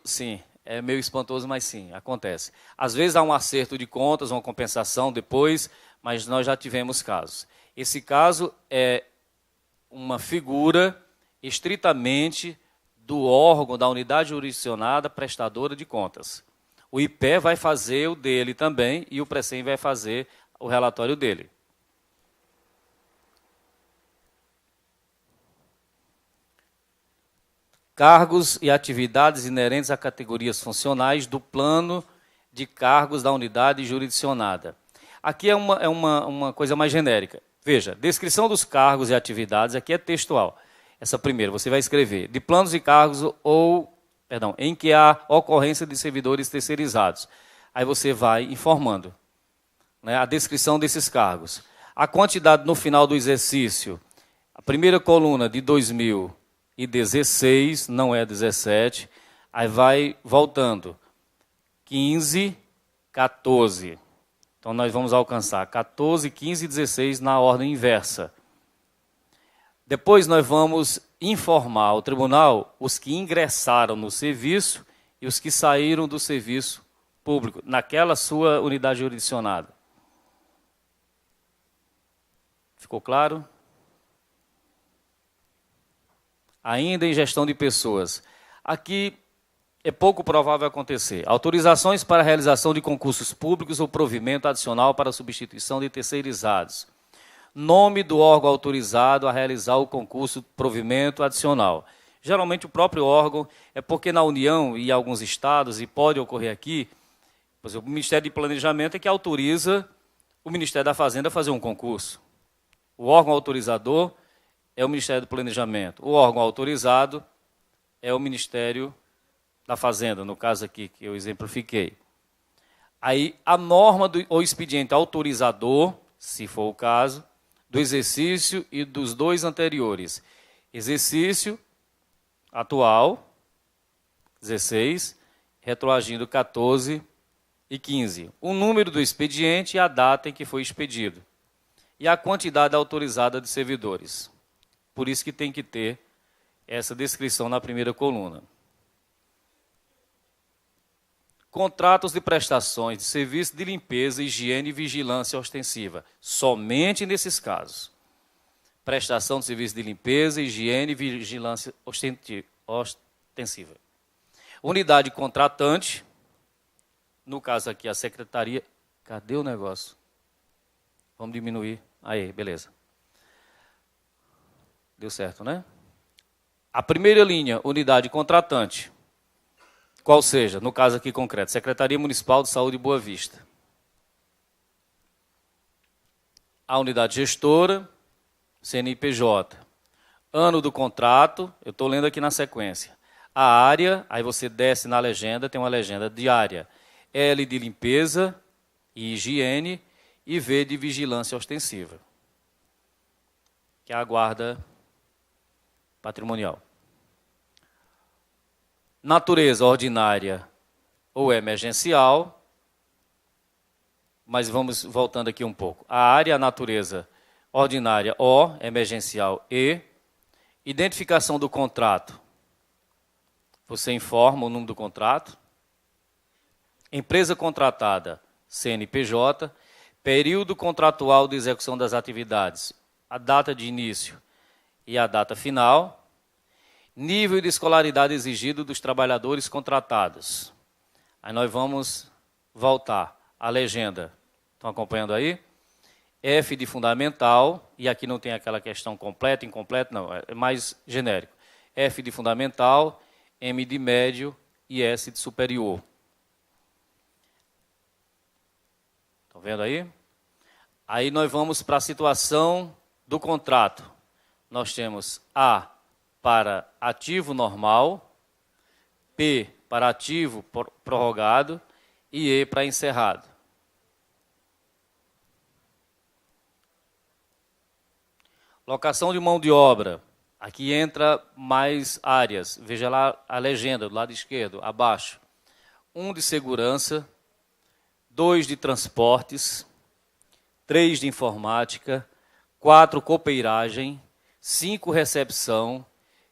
Sim, é meio espantoso, mas sim, acontece. Às vezes há um acerto de contas, uma compensação depois, mas nós já tivemos casos. Esse caso é uma figura estritamente do órgão, da unidade jurisdicionada prestadora de contas. O IPE vai fazer o dele também e o Pré-100 vai fazer o relatório dele. Cargos e atividades inerentes a categorias funcionais do plano de cargos da unidade jurisdicionada. Aqui é uma coisa mais genérica. Veja, descrição dos cargos e atividades, aqui é textual. Essa primeira, você vai escrever de planos e cargos em que há ocorrência de servidores terceirizados. Aí você vai informando, né, a descrição desses cargos. A quantidade no final do exercício, a primeira coluna de 2016, não é 17, aí vai voltando. 15, 14. Então, nós vamos alcançar 14, 15 e 16 na ordem inversa. Depois, nós vamos informar ao tribunal os que ingressaram no serviço e os que saíram do serviço público, naquela sua unidade jurisdicionada. Ficou claro? Ainda em gestão de pessoas. Aqui é pouco provável acontecer. Autorizações para a realização de concursos públicos ou provimento adicional para a substituição de terceirizados. Nome do órgão autorizado a realizar o concurso provimento adicional. Geralmente o próprio órgão, é porque na União e em alguns estados, e pode ocorrer aqui, por exemplo, o Ministério de Planejamento é que autoriza o Ministério da Fazenda a fazer um concurso. O órgão autorizador é o Ministério do Planejamento. O órgão autorizado é o Ministério da Fazenda, no caso aqui que eu exemplifiquei. Aí a norma ou expediente autorizador, se for o caso, do exercício e dos dois anteriores. Exercício atual, 16, retroagindo 14 e 15. O número do expediente e a data em que foi expedido. E a quantidade autorizada de servidores. Por isso que tem que ter essa descrição na primeira coluna. Contratos de prestações de serviço de limpeza, higiene e vigilância ostensiva. Somente nesses casos. Prestação de serviço de limpeza, higiene e vigilância ostensiva. Unidade contratante, no caso aqui a secretaria. Cadê o negócio? Vamos diminuir. Aí, beleza. Deu certo, né? A primeira linha, unidade contratante. Qual seja, no caso aqui concreto, Secretaria Municipal de Saúde Boa Vista. A unidade gestora, CNPJ. Ano do contrato, eu estou lendo aqui na sequência. A área, aí você desce na legenda, tem uma legenda diária. L de limpeza e higiene e V de vigilância ostensiva, que é a guarda patrimonial. Natureza ordinária ou emergencial, mas vamos voltando aqui um pouco. A área, a natureza ordinária O, emergencial E. Identificação do contrato. Você informa o número do contrato. Empresa contratada, CNPJ. Período contratual de execução das atividades, a data de início e a data final. Nível de escolaridade exigido dos trabalhadores contratados. Aí nós vamos voltar à legenda. Estão acompanhando aí? F de fundamental, e aqui não tem aquela questão completa, incompleta, não, é mais genérico. F de fundamental, M de médio e S de superior. Estão vendo aí? Aí nós vamos para a situação do contrato. Nós temos A para ativo normal, P para ativo prorrogado e E para encerrado. Locação de mão de obra. Aqui entra mais áreas. Veja lá a legenda do lado esquerdo, abaixo. 1 de segurança, 2 de transportes, 3 de informática, 4 copeiragem, 5 recepção,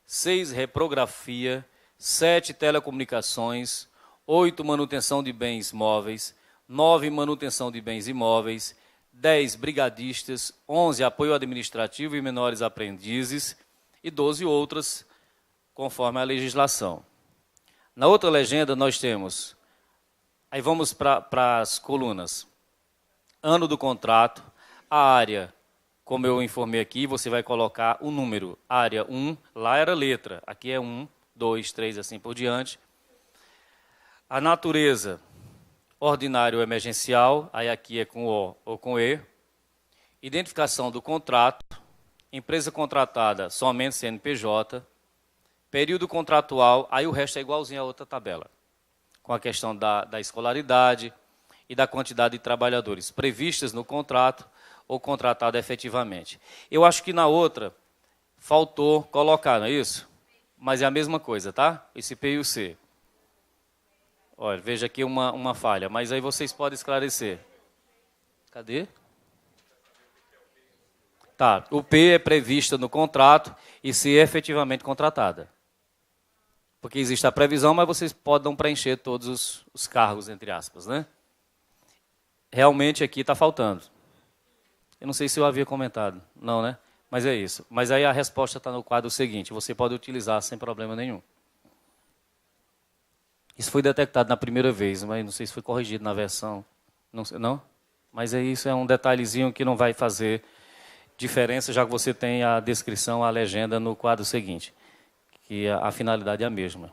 6 reprografia, 7 telecomunicações, 8 manutenção de bens móveis, 9 manutenção de bens imóveis, 10 brigadistas, 11 apoio administrativo e menores aprendizes e 12 outras, conforme a legislação. Na outra legenda nós temos, aí vamos para as colunas, ano do contrato, a área, como eu informei aqui, você vai colocar o número, área 1, lá era letra, aqui é 1, 2, 3, assim por diante. A natureza, ordinário emergencial, aí aqui é com O ou com E, identificação do contrato, empresa contratada somente CNPJ, período contratual, aí o resto é igualzinho a outra tabela, com a questão da escolaridade e da quantidade de trabalhadores previstas no contrato ou contratado efetivamente. Eu acho que na outra faltou colocar, não é isso? Mas é a mesma coisa, tá? Esse P e o C. Olha, veja aqui uma falha, mas aí vocês podem esclarecer. Cadê? Tá, o P é previsto no contrato e C é efetivamente contratada. Porque existe a previsão, mas vocês podem não preencher todos os cargos, entre aspas, né? Realmente aqui está faltando. Eu não sei se eu havia comentado, não, né? Mas é isso. Mas aí a resposta está no quadro seguinte, você pode utilizar sem problema nenhum. Isso foi detectado na primeira vez, mas não sei se foi corrigido na versão. Não sei, não? Mas isso é um detalhezinho que não vai fazer diferença, já que você tem a descrição, a legenda no quadro seguinte, que a finalidade é a mesma.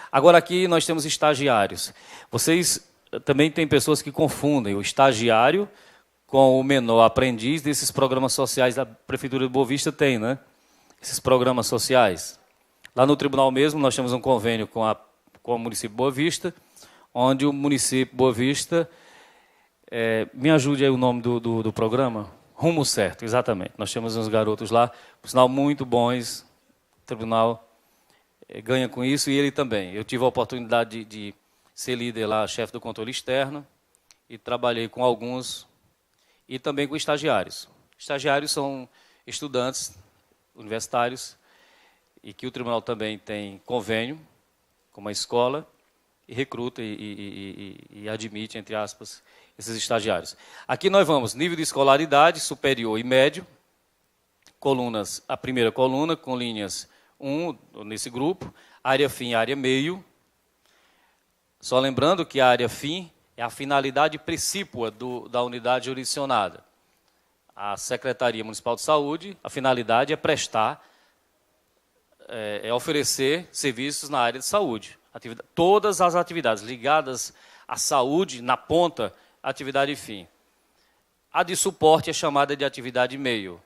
Agora aqui nós temos estagiários. Vocês também têm pessoas que confundem o estagiário com o menor aprendiz desses programas sociais da Prefeitura de Boa Vista tem, né? Esses programas sociais. Lá no tribunal mesmo nós temos um convênio com o município de Boa Vista, onde o município de Boa Vista, me ajude aí o nome do programa? Rumo Certo, exatamente. Nós temos uns garotos lá, por sinal muito bons, o tribunal ganha com isso e ele também. Eu tive a oportunidade de ser líder lá, chefe do controle externo, e trabalhei com alguns e também com estagiários. Estagiários são estudantes universitários e que o tribunal também tem convênio com uma escola e recruta e admite, entre aspas, esses estagiários. Aqui nós vamos nível de escolaridade superior e médio, colunas, a primeira coluna com linhas 1 nesse grupo, área fim, área meio. Só lembrando que a área fim é a finalidade precípua da unidade jurisdicionada. A Secretaria Municipal de Saúde, a finalidade é prestar, oferecer serviços na área de saúde. Todas as atividades ligadas à saúde, na ponta, atividade fim. A de suporte é chamada de atividade meio.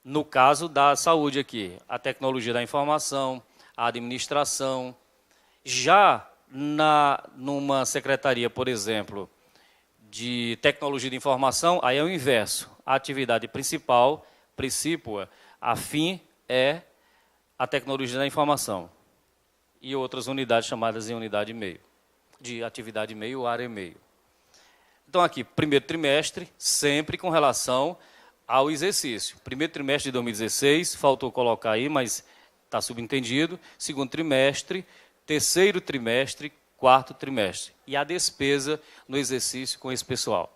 No caso da saúde aqui, a tecnologia da informação, a administração. Já numa secretaria, por exemplo, de tecnologia de informação, aí é o inverso. A atividade principal, precípua, a fim é a tecnologia da informação. E outras unidades chamadas em unidade meio, de atividade meio, área meio. Então aqui, primeiro trimestre, sempre com relação ao exercício. Primeiro trimestre de 2016, faltou colocar aí, mas está subentendido. Segundo trimestre, terceiro trimestre, quarto trimestre. E a despesa no exercício com esse pessoal.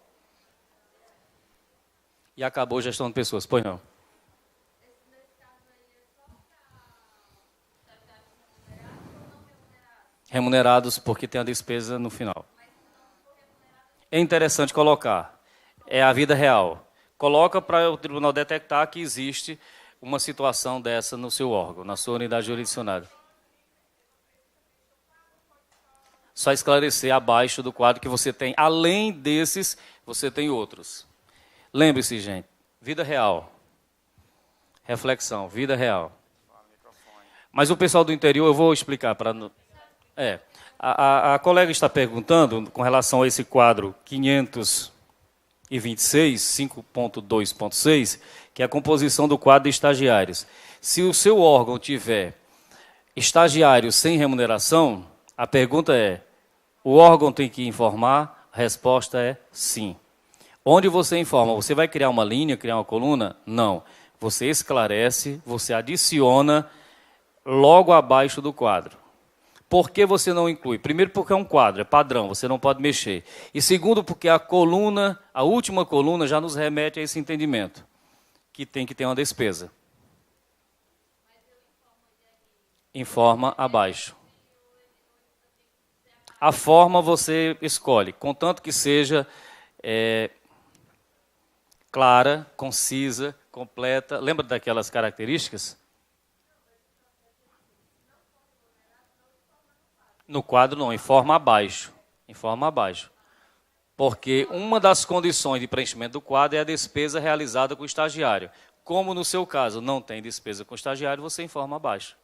E acabou a gestão de pessoas. Pois não. Remunerados porque tem a despesa no final. É interessante colocar. É a vida real. Coloca para o tribunal detectar que existe uma situação dessa no seu órgão, na sua unidade jurisdicionada. Só esclarecer abaixo do quadro que você tem, além desses, você tem outros. Lembre-se, gente, vida real. Reflexão, vida real. Mas o pessoal do interior, eu vou explicar para... A colega está perguntando, com relação a esse quadro 526, 5.2.6, que é a composição do quadro de estagiários. Se o seu órgão tiver estagiários sem remuneração, a pergunta é, o órgão tem que informar? A resposta é sim. Onde você informa? Você vai criar uma linha, criar uma coluna? Não. Você esclarece, você adiciona logo abaixo do quadro. Por que você não inclui? Primeiro, porque é um quadro, é padrão, você não pode mexer. E segundo, porque a coluna, a última coluna já nos remete a esse entendimento, que tem que ter uma despesa. Informa abaixo. A forma você escolhe, contanto que seja clara, concisa, completa. Lembra daquelas características? No quadro não, informa abaixo. Informa abaixo. Porque uma das condições de preenchimento do quadro é a despesa realizada com o estagiário. Como no seu caso não tem despesa com o estagiário, você informa abaixo.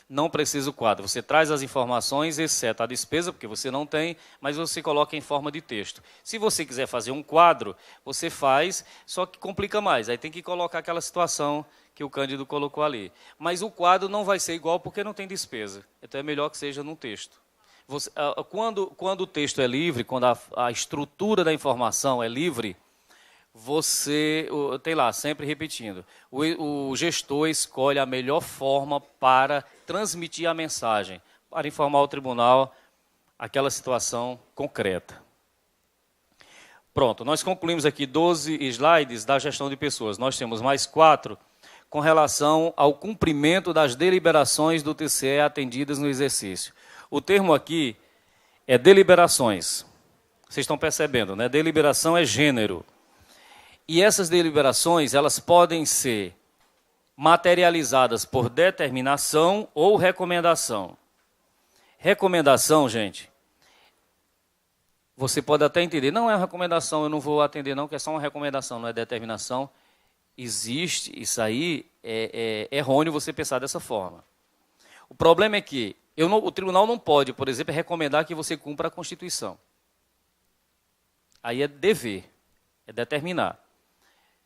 Não precisa o quadro. Você traz as informações, exceto a despesa, porque você não tem, mas você coloca em forma de texto. Se você quiser fazer um quadro, você faz, só que complica mais. Aí tem que colocar aquela situação que o Cândido colocou ali. Mas o quadro não vai ser igual porque não tem despesa. Então é melhor que seja num texto. Quando o texto é livre, quando a estrutura da informação é livre, você, tem lá, sempre repetindo, o gestor escolhe a melhor forma para transmitir a mensagem, para informar ao tribunal aquela situação concreta. Pronto, nós concluímos aqui 12 slides da gestão de pessoas. Nós temos mais 4 com relação ao cumprimento das deliberações do TCE atendidas no exercício. O termo aqui é deliberações. Vocês estão percebendo, né? Deliberação é gênero. E essas deliberações, elas podem ser materializadas por determinação ou recomendação. Recomendação, gente, você pode até entender, não é uma recomendação, eu não vou atender não, que é só uma recomendação, não é determinação. Existe, isso aí é errôneo você pensar dessa forma. O problema é que o tribunal não pode, por exemplo, recomendar que você cumpra a Constituição. Aí é dever, é determinar.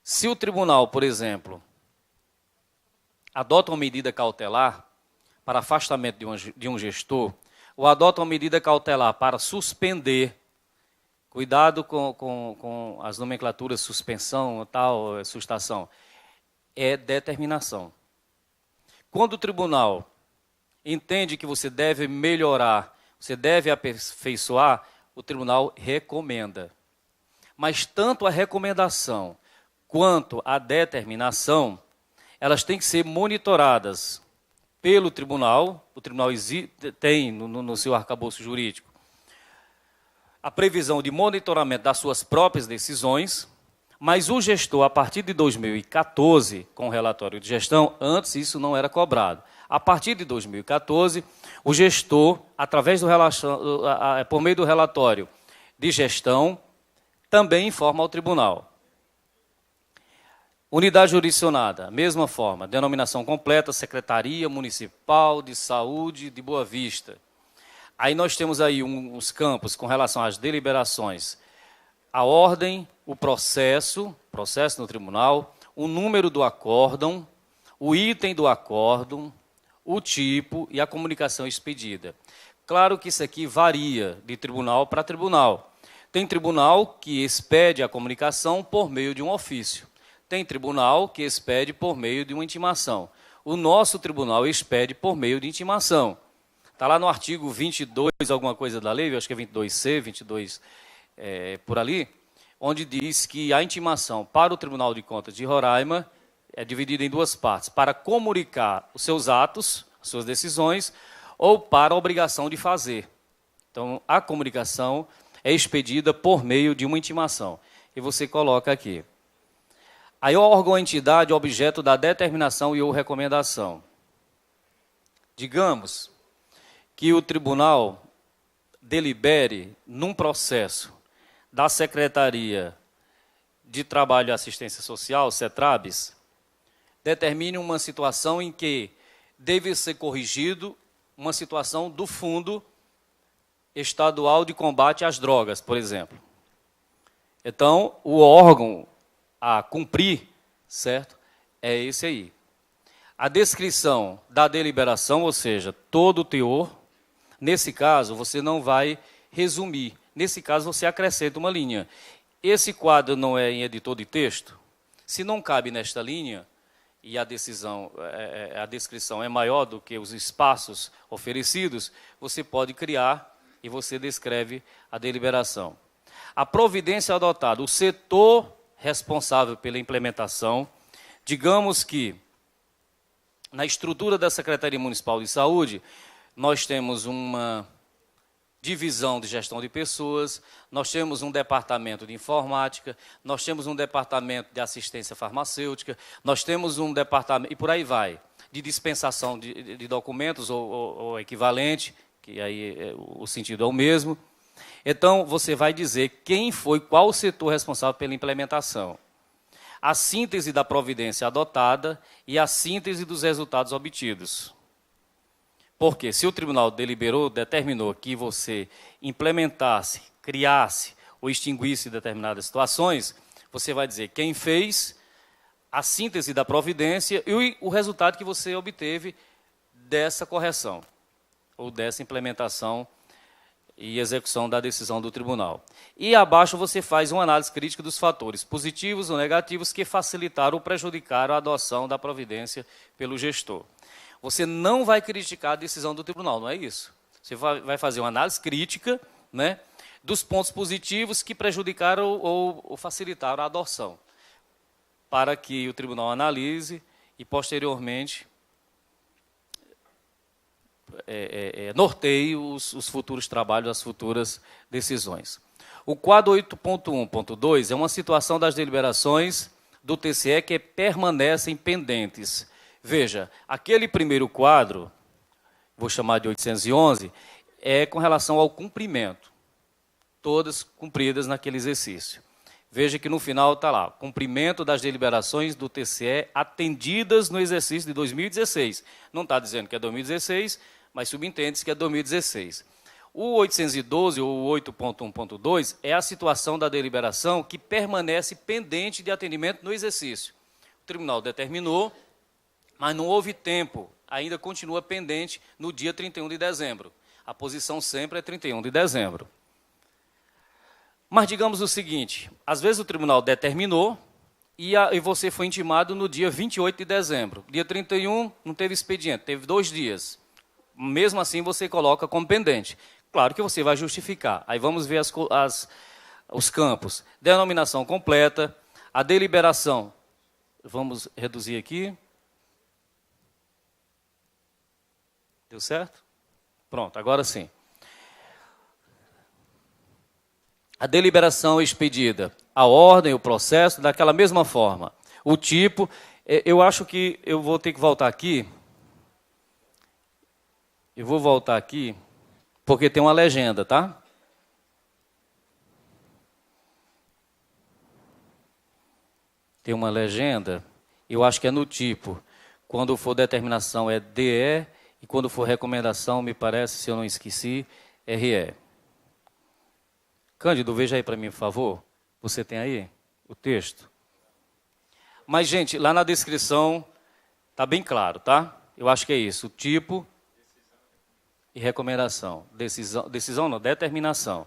Se o tribunal, por exemplo, adota uma medida cautelar para afastamento de um gestor, ou adota uma medida cautelar para suspender, cuidado com as nomenclaturas suspensão, tal, sustação, é determinação. Quando o tribunal entende que você deve melhorar, você deve aperfeiçoar, o tribunal recomenda. Mas tanto a recomendação quanto a determinação, elas têm que ser monitoradas pelo tribunal. O tribunal tem no seu arcabouço jurídico a previsão de monitoramento das suas próprias decisões, mas o gestor, a partir de 2014, com o relatório de gestão, antes isso não era cobrado. A partir de 2014, o gestor, através por meio do relatório de gestão, também informa ao tribunal. Unidade jurisdicionada, mesma forma, denominação completa, Secretaria Municipal de Saúde de Boa Vista. Aí nós temos aí uns campos com relação às deliberações. A ordem, o processo no tribunal, o número do acórdão, o item do acórdão, o tipo e a comunicação expedida. Claro que isso aqui varia de tribunal para tribunal. Tem tribunal que expede a comunicação por meio de um ofício. Tem tribunal que expede por meio de uma intimação. O nosso tribunal expede por meio de intimação. Está lá no artigo 22, alguma coisa da lei, eu acho que é 22C, 22, por ali, onde diz que a intimação para o Tribunal de Contas de Roraima é dividida em duas partes, para comunicar os seus atos, as suas decisões, ou para a obrigação de fazer. Então, a comunicação é expedida por meio de uma intimação. E você coloca aqui. Aí o órgão ou entidade objeto da determinação e ou recomendação. Digamos que o tribunal delibere num processo da Secretaria de Trabalho e Assistência Social, CETRABS, determine uma situação em que deve ser corrigido uma situação do Fundo Estadual de Combate às Drogas, por exemplo. Então, o órgão a cumprir, certo? É esse aí. A descrição da deliberação, ou seja, todo o teor, nesse caso, você não vai resumir. Nesse caso, você acrescenta uma linha. Esse quadro não é em editor de texto? Se não cabe nesta linha, e a descrição é maior do que os espaços oferecidos, você pode criar e você descreve a deliberação. A providência adotada, o setor responsável pela implementação, digamos que na estrutura da Secretaria Municipal de Saúde, nós temos uma divisão de gestão de pessoas, nós temos um departamento de informática, nós temos um departamento de assistência farmacêutica, nós temos um departamento, e por aí vai, de dispensação de documentos ou equivalente, que aí o sentido é o mesmo. Então, você vai dizer quem foi, qual o setor responsável pela implementação, a síntese da providência adotada e a síntese dos resultados obtidos. Porque se o tribunal deliberou, determinou que você implementasse, criasse ou extinguisse determinadas situações, você vai dizer quem fez, a síntese da providência e o resultado que você obteve dessa correção ou dessa implementação e execução da decisão do tribunal. E abaixo você faz uma análise crítica dos fatores positivos ou negativos que facilitaram ou prejudicaram a adoção da providência pelo gestor. Você não vai criticar a decisão do tribunal, não é isso? Você vai fazer uma análise crítica, né, dos pontos positivos que prejudicaram ou facilitaram a adoção, para que o tribunal analise e, posteriormente, norteie os futuros trabalhos, as futuras decisões. O quadro 8.1.2 é uma situação das deliberações do TCE que permanecem pendentes. Veja, aquele primeiro quadro, vou chamar de 811, é com relação ao cumprimento, todas cumpridas naquele exercício. Veja que no final está lá, cumprimento das deliberações do TCE atendidas no exercício de 2016. Não está dizendo que é 2016, mas subentende-se que é 2016. O 812, ou 8.1.2, é a situação da deliberação que permanece pendente de atendimento no exercício. O tribunal determinou, mas não houve tempo, ainda continua pendente no dia 31 de dezembro. A posição sempre é 31 de dezembro. Mas digamos o seguinte, às vezes o tribunal determinou e você foi intimado no dia 28 de dezembro. Dia 31 não teve expediente, teve 2 dias. Mesmo assim você coloca como pendente. Claro que você vai justificar. Aí vamos ver os campos. Denominação completa, a deliberação. Vamos reduzir aqui. Deu certo? Pronto, agora sim. A deliberação expedida, a ordem, o processo, daquela mesma forma. O tipo, eu acho que eu vou ter que voltar aqui. Eu vou voltar aqui, porque tem uma legenda, tá? Tem uma legenda, eu acho que é no tipo. Quando for determinação é DE, e quando for recomendação, me parece, se eu não esqueci, RE. Cândido, veja aí para mim, por favor. Você tem aí o texto? Mas, gente, lá na descrição está bem claro, tá? Eu acho que é isso, o tipo e recomendação. Decisão não, determinação.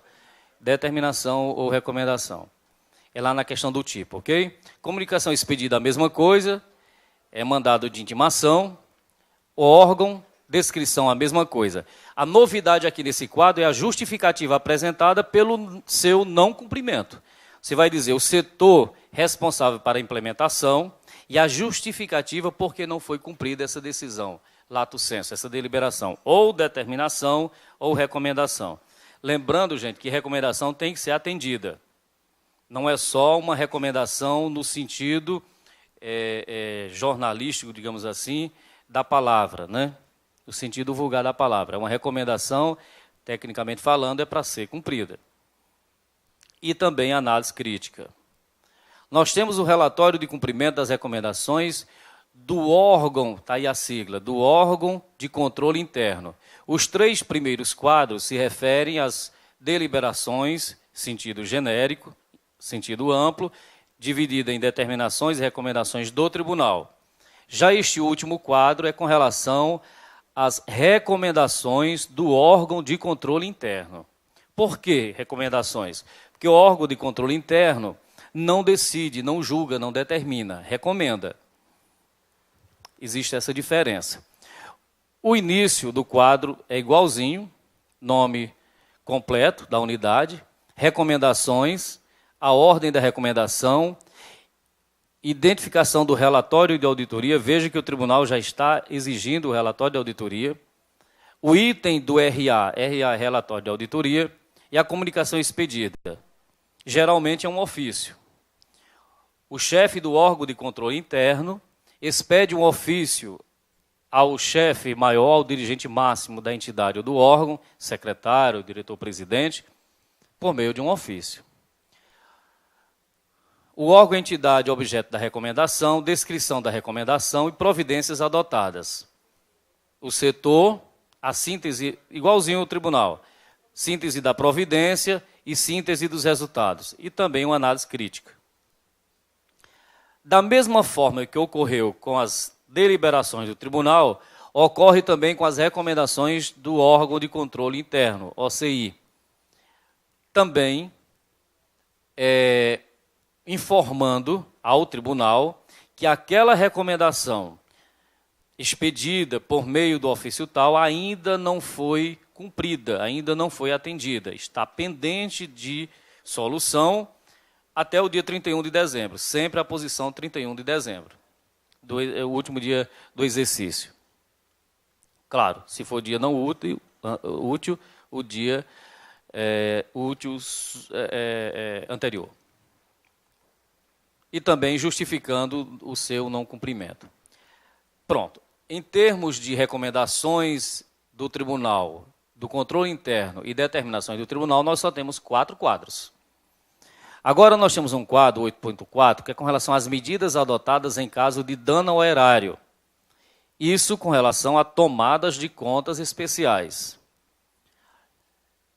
Determinação ou recomendação. É lá na questão do tipo, ok? Comunicação expedida, a mesma coisa. É mandado de intimação. Órgão, descrição, a mesma coisa. A novidade aqui nesse quadro é a justificativa apresentada pelo seu não cumprimento. Você vai dizer o setor responsável para a implementação e a justificativa porque não foi cumprida essa decisão, lato sensu, essa deliberação, ou determinação ou recomendação. Lembrando, gente, que recomendação tem que ser atendida. Não é só uma recomendação no sentido jornalístico, digamos assim, da palavra, né? O sentido vulgar da palavra. É uma recomendação, tecnicamente falando, é para ser cumprida. E também análise crítica. Nós temos o relatório de cumprimento das recomendações do órgão, está aí a sigla, do órgão de controle interno. Os 3 primeiros quadros se referem às deliberações, sentido genérico, sentido amplo, dividida em determinações e recomendações do tribunal. Já este último quadro é com relação às recomendações do órgão de controle interno. Por que recomendações? Porque o órgão de controle interno não decide, não julga, não determina, recomenda. Existe essa diferença. O início do quadro é igualzinho, nome completo da unidade, recomendações, a ordem da recomendação, identificação do relatório de auditoria. Veja que o tribunal já está exigindo o relatório de auditoria. O item do RA é relatório de auditoria. E a comunicação expedida. Geralmente é um ofício. O chefe do órgão de controle interno expede um ofício ao chefe maior, ao dirigente máximo da entidade ou do órgão, secretário, diretor-presidente, por meio de um ofício. O órgão e entidade objeto da recomendação, descrição da recomendação e providências adotadas. O setor, a síntese, igualzinho ao tribunal, síntese da providência e síntese dos resultados, e também uma análise crítica. Da mesma forma que ocorreu com as deliberações do tribunal, ocorre também com as recomendações do órgão de controle interno, OCI. Também informando ao tribunal que aquela recomendação expedida por meio do ofício tal ainda não foi cumprida, ainda não foi atendida, está pendente de solução até o dia 31 de dezembro, sempre a posição 31 de dezembro, o último dia do exercício. Claro, se for dia não útil, o dia útil anterior. E também justificando o seu não cumprimento. Pronto. Em termos de recomendações do tribunal, do controle interno e determinações do tribunal, nós só temos 4 quadros. Agora nós temos um quadro, 8.4, que é com relação às medidas adotadas em caso de dano ao erário. Isso com relação a tomadas de contas especiais.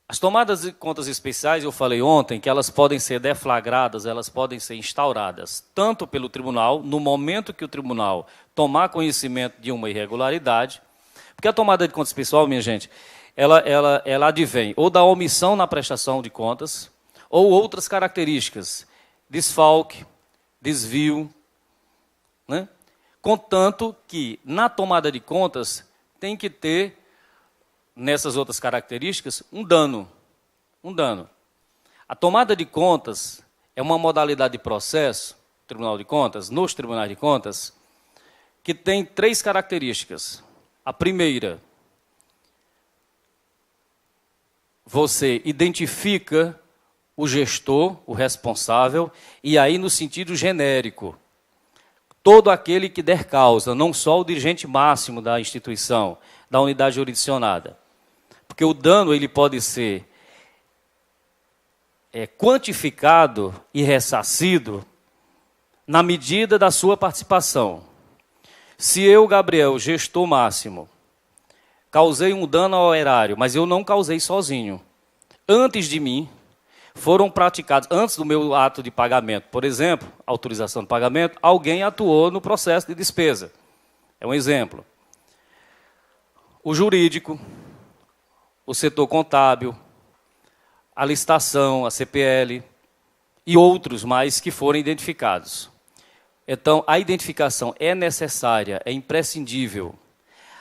As tomadas de contas especiais, eu falei ontem, que elas podem ser deflagradas, elas podem ser instauradas, tanto pelo tribunal, no momento que o tribunal tomar conhecimento de uma irregularidade, porque a tomada de contas especial, minha gente, ela advém ou da omissão na prestação de contas, ou outras características, desfalque, desvio, né? Contanto que na tomada de contas tem que ter, nessas outras características, um dano. A tomada de contas é uma modalidade de processo, Tribunal de Contas, nos tribunais de contas, que tem 3 características. A primeira, você identifica o gestor, o responsável, e aí no sentido genérico, todo aquele que der causa, não só o dirigente máximo da instituição, da unidade jurisdicionada. Porque o dano ele pode ser quantificado e ressarcido na medida da sua participação. Se eu, Gabriel, gestor máximo, causei um dano ao erário, mas eu não causei sozinho. Antes de mim, foram praticados, antes do meu ato de pagamento, por exemplo, autorização de pagamento, alguém atuou no processo de despesa. É um exemplo. O jurídico, o setor contábil, a licitação, a CPL e outros mais que foram identificados. Então, a identificação é necessária, é imprescindível.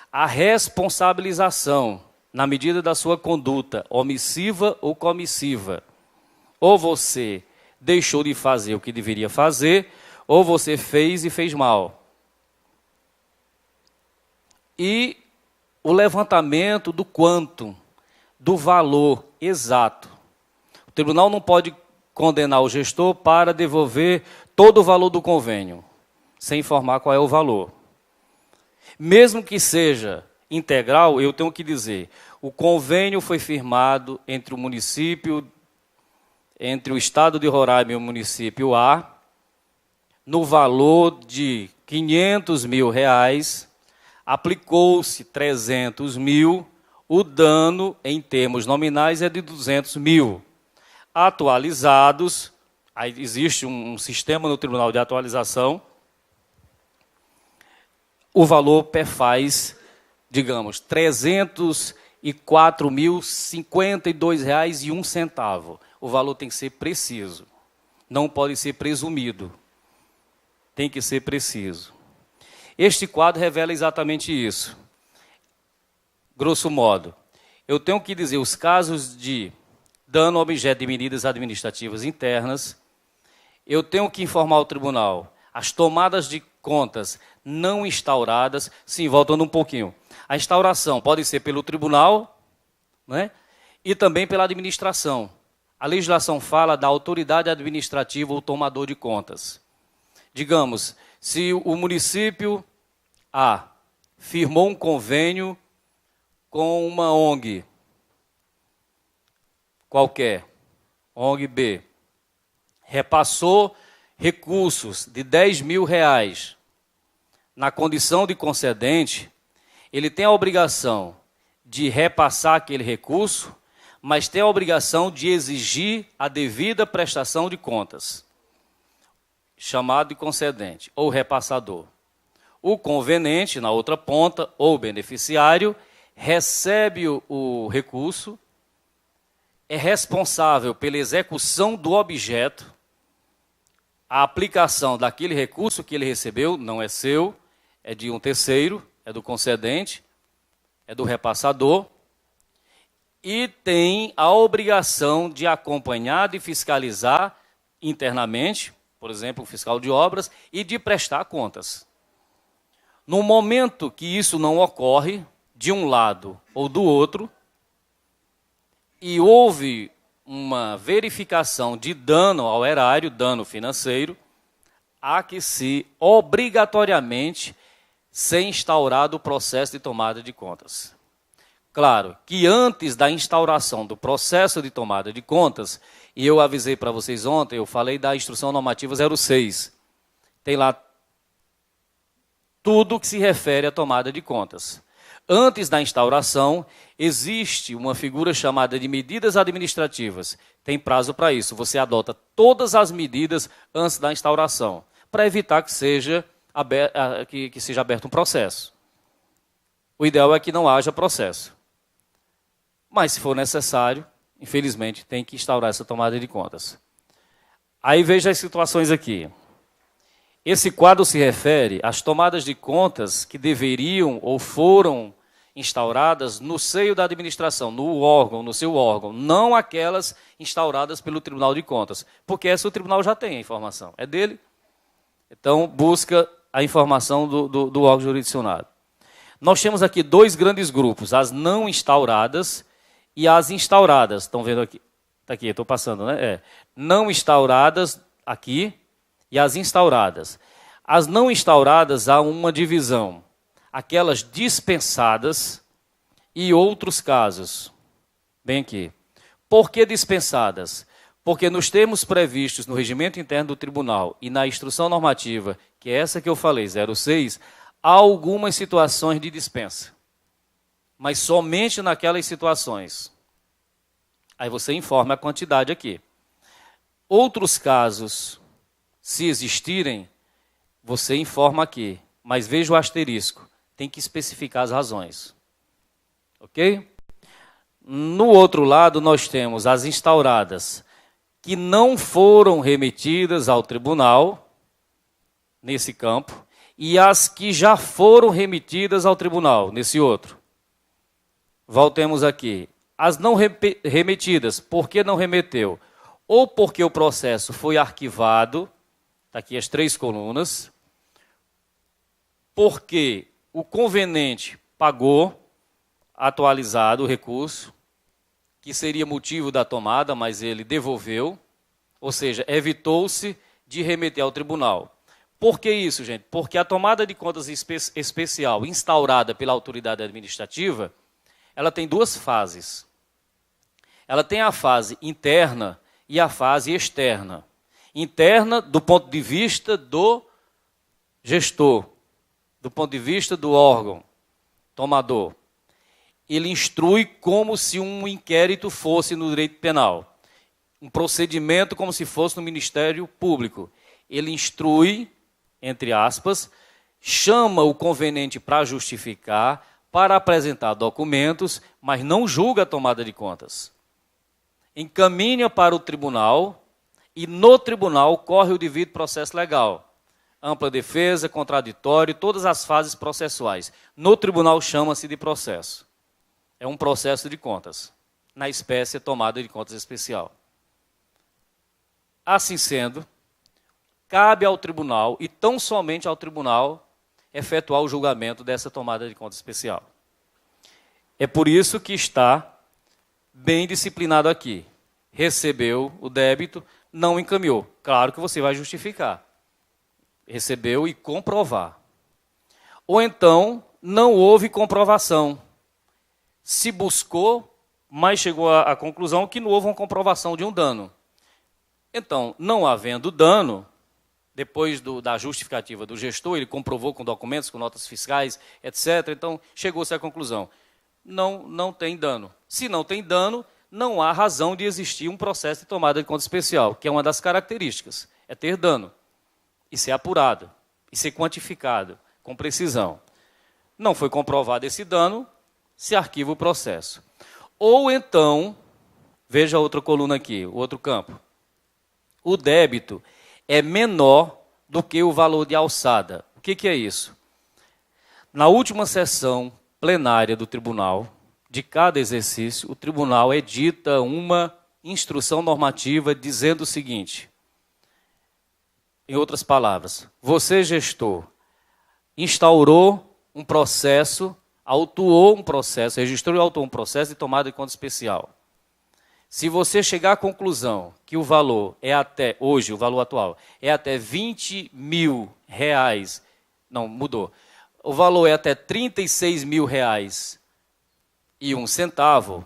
A responsabilização, na medida da sua conduta, omissiva ou comissiva. Ou você deixou de fazer o que deveria fazer, ou você fez e fez mal. E o levantamento do quanto, do valor exato. O tribunal não pode condenar o gestor para devolver todo o valor do convênio, sem informar qual é o valor. Mesmo que seja integral, eu tenho que dizer, o convênio foi firmado entre o município, entre o estado de Roraima e o município A, no valor de R$500 mil, aplicou-se 300 mil, o dano em termos nominais é de 200 mil. Atualizados, aí existe um sistema no Tribunal de Atualização, o valor perfaz, digamos, R$ 304.052,01. O valor tem que ser preciso, não pode ser presumido, tem que ser preciso. Este quadro revela exatamente isso. Grosso modo, eu tenho que dizer os casos de dano objeto de medidas administrativas internas, eu tenho que informar ao tribunal as tomadas de contas não instauradas, sim, voltando um pouquinho. A instauração pode ser pelo tribunal, né, e também pela administração. A legislação fala da autoridade administrativa ou tomador de contas. Digamos, se o município A firmou um convênio com uma ONG qualquer, ONG B, repassou recursos de R$10.000 na condição de concedente, ele tem a obrigação de repassar aquele recurso, mas tem a obrigação de exigir a devida prestação de contas, chamado de concedente ou repassador. O convenente, na outra ponta, ou beneficiário, recebe o recurso, é responsável pela execução do objeto, a aplicação daquele recurso que ele recebeu não é seu, é de um terceiro, é do concedente, é do repassador, e tem a obrigação de acompanhar, de fiscalizar internamente, por exemplo, o fiscal de obras, e de prestar contas. No momento que isso não ocorre, de um lado ou do outro, e houve uma verificação de dano ao erário, dano financeiro, há que se obrigatoriamente ser instaurado o processo de tomada de contas. Claro que antes da instauração do processo de tomada de contas, e eu avisei para vocês ontem, eu falei da Instrução Normativa 06, tem lá tudo que se refere à tomada de contas. Antes da instauração, existe uma figura chamada de medidas administrativas. Tem prazo para isso. Você adota todas as medidas antes da instauração, para evitar que seja aberto um processo. O ideal é que não haja processo. Mas, se for necessário, infelizmente, tem que instaurar essa tomada de contas. Aí veja as situações aqui. Esse quadro se refere às tomadas de contas que deveriam ou foram instauradas no seio da administração, no seu órgão, não aquelas instauradas pelo Tribunal de Contas, porque essa o tribunal já tem a informação, é dele. Então, busca a informação do órgão jurisdicionado. Nós temos aqui dois grandes grupos, as não instauradas e as instauradas. Estão vendo aqui? Está aqui, estou passando, né? Não instauradas aqui e as instauradas. As não instauradas há uma divisão. Aquelas dispensadas e outros casos. Bem aqui. Por que dispensadas? Porque nos termos previstos no regimento interno do tribunal e na instrução normativa, que é essa que eu falei, 06, há algumas situações de dispensa. Mas somente naquelas situações. Aí você informa a quantidade aqui. Outros casos, se existirem, você informa aqui. Mas veja o asterisco. Tem que especificar as razões. Ok? No outro lado, nós temos as instauradas que não foram remetidas ao tribunal, nesse campo, e as que já foram remetidas ao tribunal, nesse outro. Voltemos aqui. As não remetidas, por que não remeteu? Ou porque o processo foi arquivado, está aqui as 3 colunas, porque o convenente pagou, atualizado o recurso, que seria motivo da tomada, mas ele devolveu, ou seja, evitou-se de remeter ao tribunal. Por que isso, gente? Porque a tomada de contas especial instaurada pela autoridade administrativa, ela tem 2 fases. Ela tem a fase interna e a fase externa. Interna, do ponto de vista do gestor, do ponto de vista do órgão tomador. Ele instrui como se um inquérito fosse no direito penal. Um procedimento como se fosse no Ministério Público. Ele instrui, entre aspas, chama o conveniente para justificar, para apresentar documentos, mas não julga a tomada de contas. Encaminha para o tribunal e no tribunal corre o devido processo legal. Ampla defesa, contraditório, todas as fases processuais. No tribunal chama-se de processo. É um processo de contas, na espécie tomada de contas especial. Assim sendo, cabe ao tribunal, e tão somente ao tribunal, efetuar o julgamento dessa tomada de conta especial. É por isso que está bem disciplinado aqui. Recebeu o débito, não encaminhou. Claro que você vai justificar. Recebeu e comprovar. Ou então, não houve comprovação. Se buscou, mas chegou à conclusão que não houve uma comprovação de um dano. Então, não havendo dano, depois da justificativa do gestor, ele comprovou com documentos, com notas fiscais, etc. Então, chegou-se à conclusão, não tem dano. Se não tem dano, não há razão de existir um processo de tomada de conta especial, que é uma das características, é ter dano, e ser apurado, e ser quantificado, com precisão. Não foi comprovado esse dano, se arquiva o processo. Ou então, veja a outra coluna aqui, o outro campo. O débito é menor do que o valor de alçada. O que é isso? Na última sessão plenária do tribunal, de cada exercício, o tribunal edita uma instrução normativa dizendo o seguinte, em outras palavras, você, gestor, instaurou um processo, autuou um processo, registrou e autuou um processo de tomada de conta especial. Se você chegar à conclusão que o valor é até, hoje, o valor atual, é até R$20.000, não, mudou, o valor é até R$36.000,01,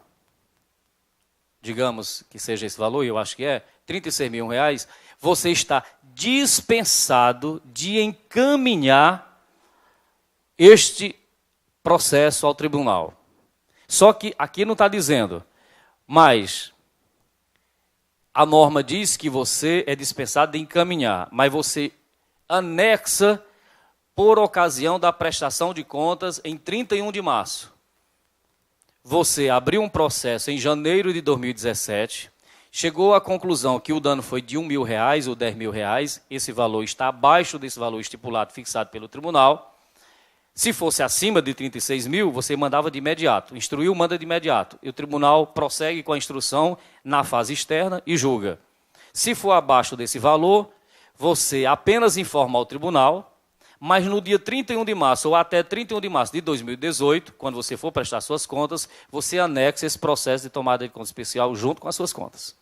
digamos que seja esse valor, e eu acho que é, R$36.000, você está dispensado de encaminhar este processo ao tribunal. Só que aqui não está dizendo, mas a norma diz que você é dispensado de encaminhar, mas você anexa por ocasião da prestação de contas em 31 de março. Você abriu um processo em janeiro de 2017, chegou à conclusão que o dano foi de R$1.000 ou R$10.000, esse valor está abaixo desse valor estipulado, fixado pelo tribunal. Se fosse acima de 36 mil, você mandava de imediato, instruiu, manda de imediato. E o tribunal prossegue com a instrução na fase externa e julga. Se for abaixo desse valor, você apenas informa ao tribunal, mas no dia 31 de março ou até 31 de março de 2018, quando você for prestar suas contas, você anexa esse processo de tomada de conta especial junto com as suas contas.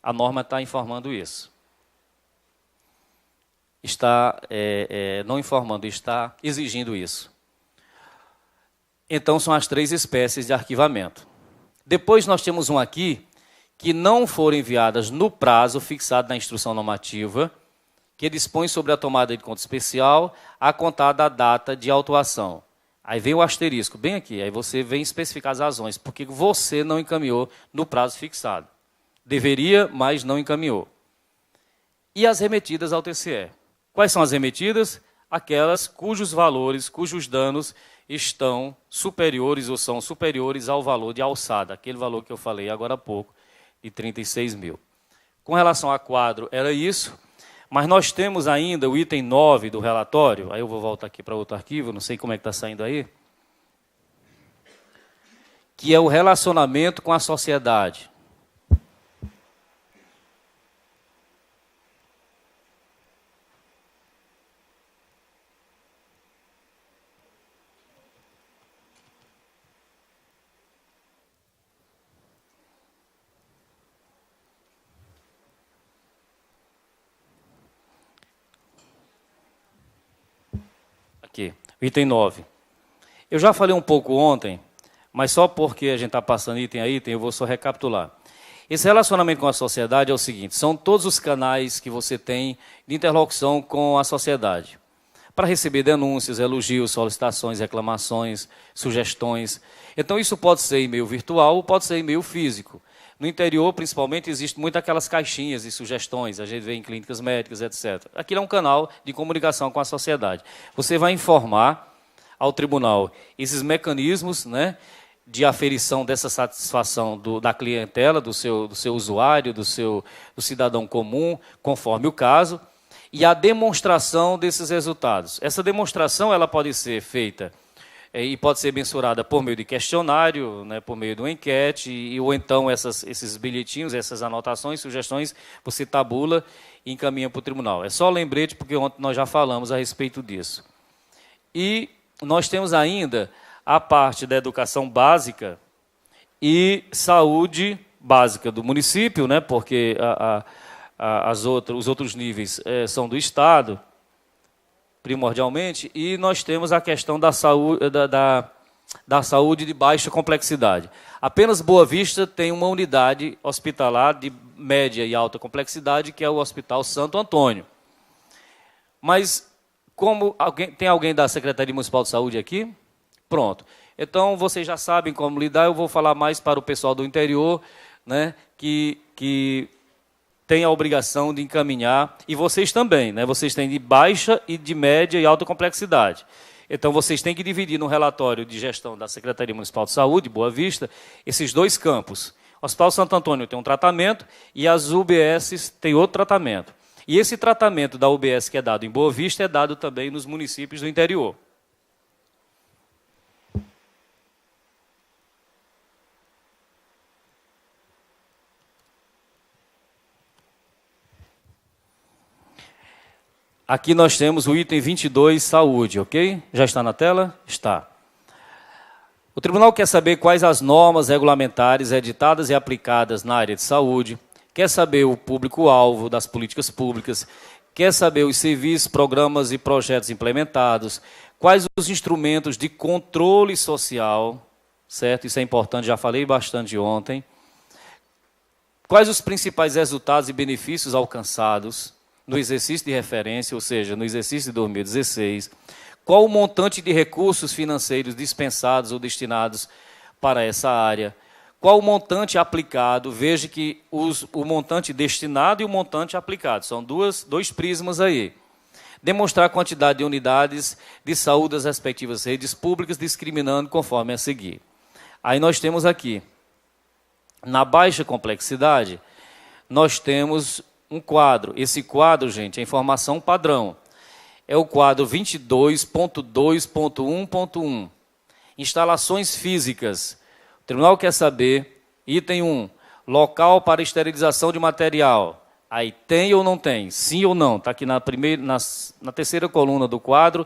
A norma está informando isso. Está não informando, está exigindo isso. Então, são as 3 espécies de arquivamento. Depois, nós temos um aqui, que não foram enviadas no prazo fixado na instrução normativa, que dispõe sobre a tomada de conta especial, a contar da data de autuação. Aí vem o asterisco, bem aqui, aí você vem especificar as razões, porque você não encaminhou no prazo fixado. Deveria, mas não encaminhou. E as remetidas ao TCE. Quais são as remetidas? Aquelas cujos valores, cujos danos estão superiores ou são superiores ao valor de alçada, aquele valor que eu falei agora há pouco, de 36 mil. Com relação a quadro, era isso, mas nós temos ainda o item 9 do relatório, aí eu vou voltar aqui para outro arquivo, não sei como é que está saindo aí, que é o relacionamento com a sociedade. Aqui, item 9. Eu já falei um pouco ontem, mas só porque a gente está passando item a item, eu vou só recapitular. Esse relacionamento com a sociedade é o seguinte, são todos os canais que você tem de interlocução com a sociedade. Para receber denúncias, elogios, solicitações, reclamações, sugestões. Então isso pode ser e-mail virtual ou pode ser e-mail físico. No interior, principalmente, existe muito aquelas caixinhas de sugestões, a gente vê em clínicas médicas, etc. Aquilo é um canal de comunicação com a sociedade. Você vai informar ao tribunal esses mecanismos, né, de aferição dessa satisfação da clientela, do seu usuário, do cidadão comum, conforme o caso, e a demonstração desses resultados. Essa demonstração ela pode ser feita e pode ser mensurada por meio de questionário, né, por meio de uma enquete, ou então esses bilhetinhos, essas anotações, sugestões, você tabula e encaminha para o tribunal. É só lembrete, porque ontem nós já falamos a respeito disso. E nós temos ainda a parte da educação básica e saúde básica do município, né, porque os outros níveis são do Estado. primordialmente, e nós temos a questão da saúde, da saúde de baixa complexidade. Apenas Boa Vista tem uma unidade hospitalar de média e alta complexidade, que é o Hospital Santo Antônio. Mas, como tem alguém da Secretaria Municipal de Saúde aqui? Pronto. Então, vocês já sabem como lidar, eu vou falar mais para o pessoal do interior, né, que tem a obrigação de encaminhar, e vocês também, né, vocês têm de baixa e de média e alta complexidade. Então, vocês têm que dividir no relatório de gestão da Secretaria Municipal de Saúde, Boa Vista, esses dois campos. O Hospital Santo Antônio tem um tratamento e as UBSs têm outro tratamento. E esse tratamento da UBS que é dado em Boa Vista é dado também nos municípios do interior. Aqui nós temos o item 22, saúde, ok? Já está na tela? Está. O tribunal quer saber quais as normas regulamentares editadas e aplicadas na área de saúde, quer saber o público-alvo das políticas públicas, quer saber os serviços, programas e projetos implementados, quais os instrumentos de controle social, certo? Isso é importante, já falei bastante ontem. Quais os principais resultados e benefícios alcançados no exercício de referência, ou seja, no exercício de 2016, qual o montante de recursos financeiros dispensados ou destinados para essa área, qual o montante aplicado, veja que o montante destinado e o montante aplicado, são dois prismas aí. Demonstrar a quantidade de unidades de saúde das respectivas redes públicas, discriminando conforme a seguir. Aí nós temos aqui, na baixa complexidade, nós temos um quadro. Esse quadro, gente, é informação padrão. É o quadro 22.2.1.1. Instalações físicas. O tribunal quer saber, item 1, local para esterilização de material. Aí tem ou não tem? Sim ou não? Está aqui na terceira coluna do quadro,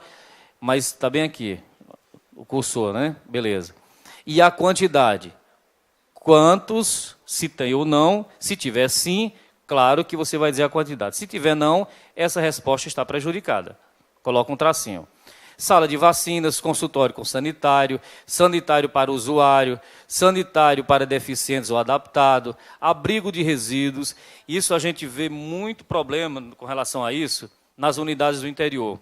mas está bem aqui, o cursor, né? Beleza. E a quantidade? Quantos, se tem ou não, se tiver sim, claro que você vai dizer a quantidade. Se tiver não, essa resposta está prejudicada. Coloca um tracinho. Sala de vacinas, consultório com sanitário, sanitário para usuário, sanitário para deficientes ou adaptado, abrigo de resíduos. Isso a gente vê muito problema com relação a isso nas unidades do interior.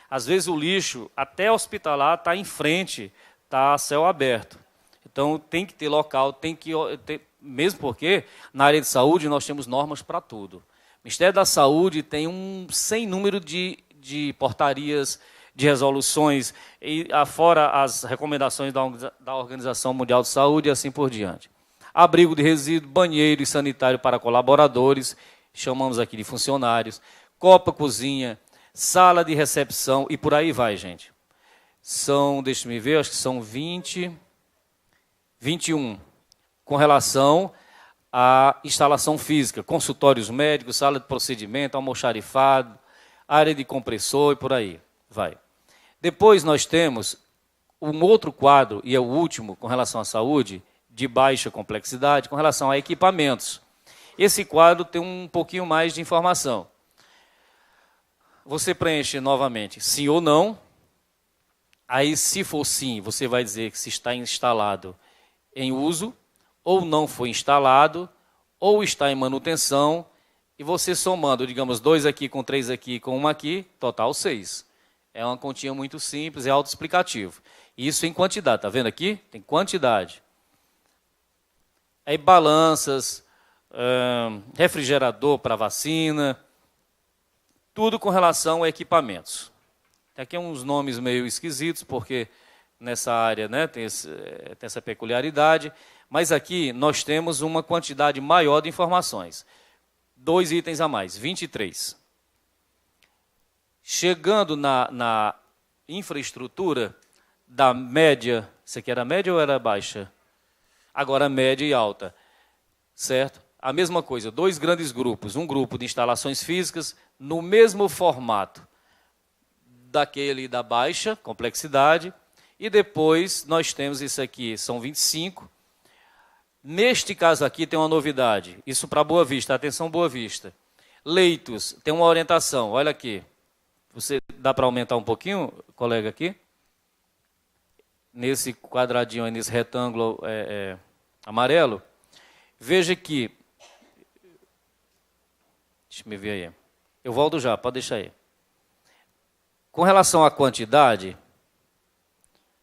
Às vezes o lixo, até hospitalar, está em frente, está a céu aberto. Então tem que ter local, tem que ter, mesmo porque na área de saúde nós temos normas para tudo. O Ministério da Saúde tem um sem número de portarias, de resoluções, e afora as recomendações da Organização Mundial de Saúde e assim por diante. Abrigo de resíduo, banheiro e sanitário para colaboradores, chamamos aqui de funcionários, copa, cozinha, sala de recepção e por aí vai, gente. São, deixa-me ver, acho que são 21, com relação à instalação física, consultórios médicos, sala de procedimento, almoxarifado, área de compressor e por aí vai. Depois nós temos um outro quadro, e é o último, com relação à saúde, de baixa complexidade, com relação a equipamentos. Esse quadro tem um pouquinho mais de informação. Você preenche novamente sim ou não. Aí, se for sim, você vai dizer que se está instalado em uso, ou não foi instalado, ou está em manutenção, e você somando, digamos, 2 aqui com 3 aqui com 1 aqui, total 6. É uma continha muito simples, é autoexplicativo. Isso em quantidade, está vendo aqui? Tem quantidade. Aí balanças, refrigerador para vacina, tudo com relação a equipamentos. Tem aqui uns nomes meio esquisitos, porque nessa área, né, tem essa peculiaridade, mas aqui nós temos uma quantidade maior de informações. 2 itens a mais, 23. Chegando na infraestrutura da média, isso aqui era média ou era baixa? Agora média e alta, certo? A mesma coisa, 2 grandes grupos, um grupo de instalações físicas no mesmo formato daquele da baixa complexidade, e depois nós temos isso aqui, são 25. Neste caso aqui tem uma novidade, isso para Boa Vista, atenção Boa Vista. Leitos, tem uma orientação, olha aqui. Você dá para aumentar um pouquinho, colega, aqui? Nesse quadradinho aí, nesse retângulo amarelo. Veja que... Deixa eu ver aí. Eu volto já, pode deixar aí. Com relação à quantidade,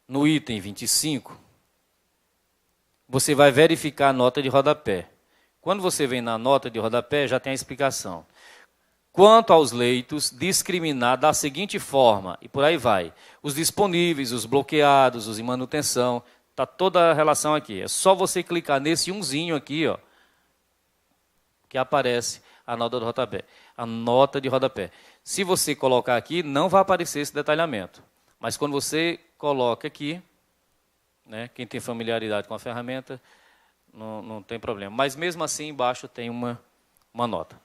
no item 25, você vai verificar a nota de rodapé. Quando você vem na nota de rodapé, já tem a explicação. Quanto aos leitos, discriminar da seguinte forma, e por aí vai. Os disponíveis, os bloqueados, os em manutenção, está toda a relação aqui. É só você clicar nesse umzinho aqui, ó, que aparece a nota de rodapé. A nota de rodapé. Se você colocar aqui, não vai aparecer esse detalhamento. Mas quando você coloca aqui, né, quem tem familiaridade com a ferramenta, não tem problema. Mas mesmo assim, embaixo tem uma nota.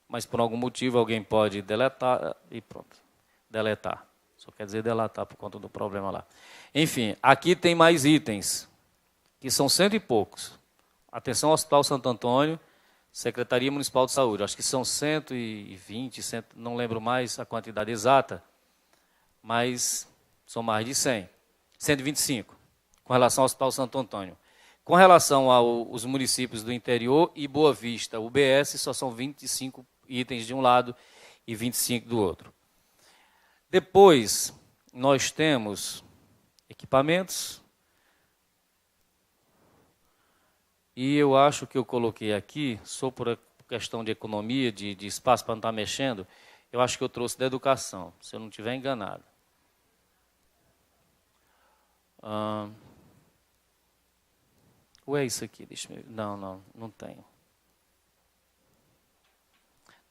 Mas por algum motivo alguém pode deletar e pronto. Deletar. Só quer dizer delatar por conta do problema lá. Enfim, aqui tem mais itens, que são 100 e poucos. Atenção ao Hospital Santo Antônio, Secretaria Municipal de Saúde. Acho que são 120, não lembro mais a quantidade exata, mas são mais de 100. 125, com relação ao Hospital Santo Antônio. Com relação aos municípios do interior e Boa Vista, o UBS só são 25 itens de um lado e 25 do outro. Depois, nós temos equipamentos. E eu acho que eu coloquei aqui, só por questão de economia, de espaço para não estar mexendo, eu acho que eu trouxe da educação, se eu não estiver enganado. Ou é isso aqui? Deixa eu ver. Não tenho.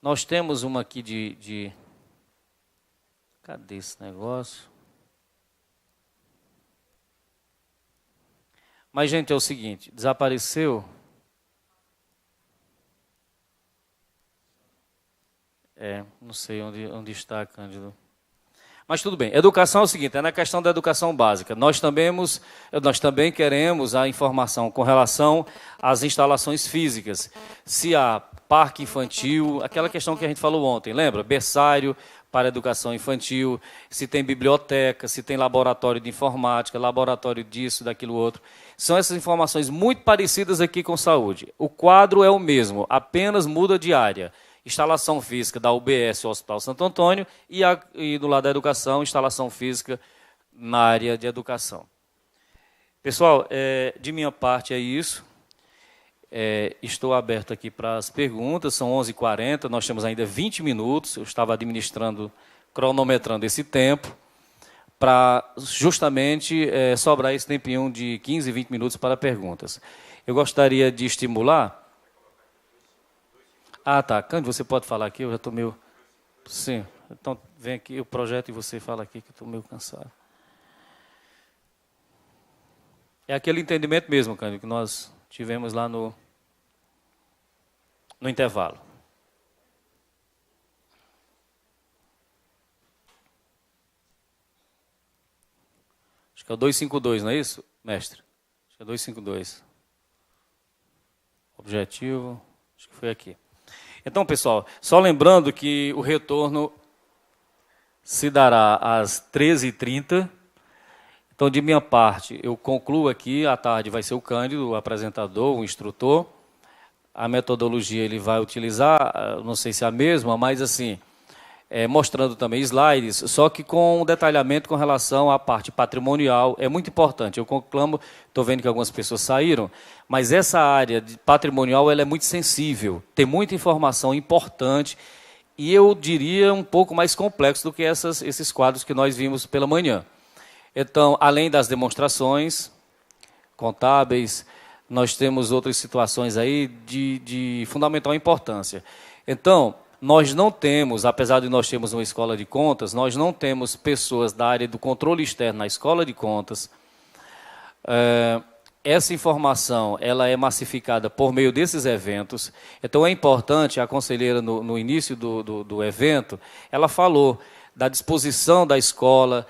Nós temos uma aqui de... Cadê esse negócio? Mas, gente, é o seguinte, desapareceu... não sei onde está, Cândido. Mas tudo bem. Educação é o seguinte, é na questão da educação básica. Nós também queremos a informação com relação às instalações físicas. Se há parque infantil, aquela questão que a gente falou ontem, lembra? Berçário para educação infantil, se tem biblioteca, se tem laboratório de informática, laboratório disso, daquilo outro. São essas informações muito parecidas aqui com saúde. O quadro é o mesmo, apenas muda de área. Instalação física da UBS, o Hospital Santo Antônio, e do lado da educação, instalação física na área de educação. Pessoal, de minha parte é isso. Estou aberto aqui para as perguntas, são 11h40, nós temos ainda 20 minutos, eu estava cronometrando esse tempo, para justamente sobrar esse tempinho de 15, 20 minutos para perguntas. Eu gostaria de estimular... Ah, tá. Cândido, você pode falar aqui? Eu já estou meio... Sim. Então, vem aqui o projeto e você fala aqui, que eu estou meio cansado. É aquele entendimento mesmo, Cândido, que nós tivemos lá no intervalo. Acho que é o 252, não é isso, mestre? Acho que é 252. Objetivo, acho que foi aqui. Então, pessoal, só lembrando que o retorno se dará às 13h30. Então, de minha parte, eu concluo aqui. À tarde vai ser o Cândido, o apresentador, o instrutor. A metodologia ele vai utilizar, não sei se é a mesma, mas assim, mostrando também slides, só que com um detalhamento com relação à parte patrimonial. É muito importante. Eu conclamo, estou vendo que algumas pessoas saíram, mas essa área de patrimonial ela é muito sensível, tem muita informação importante e eu diria um pouco mais complexo do que esses quadros que nós vimos pela manhã. Então, além das demonstrações contábeis, nós temos outras situações aí de fundamental importância. Então, nós não temos, apesar de nós termos uma escola de contas, nós não temos pessoas da área do controle externo na escola de contas. Essa informação ela é massificada por meio desses eventos. Então, é importante, a conselheira, no início do evento, ela falou da disposição da escola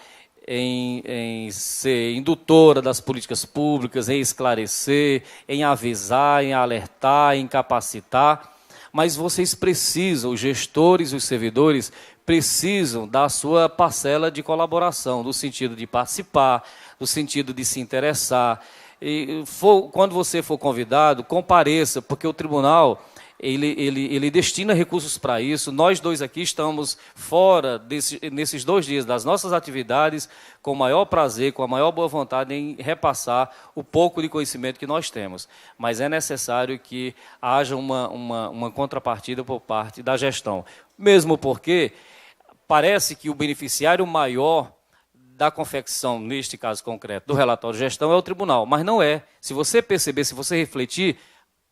em ser indutora das políticas públicas, em esclarecer, em avisar, em alertar, em capacitar. Mas vocês precisam, os gestores, os servidores, precisam da sua parcela de colaboração, no sentido de participar, no sentido de se interessar. E quando você for convidado, compareça, porque o tribunal ele destina recursos para isso. Nós dois aqui estamos fora nesses 2 dias das nossas atividades, com o maior prazer, com a maior boa vontade em repassar o pouco de conhecimento que nós temos. Mas é necessário que haja uma contrapartida por parte da gestão. Mesmo porque parece que o beneficiário maior da confecção, neste caso concreto, do relatório de gestão é o tribunal, mas não é. Se você perceber, se você refletir,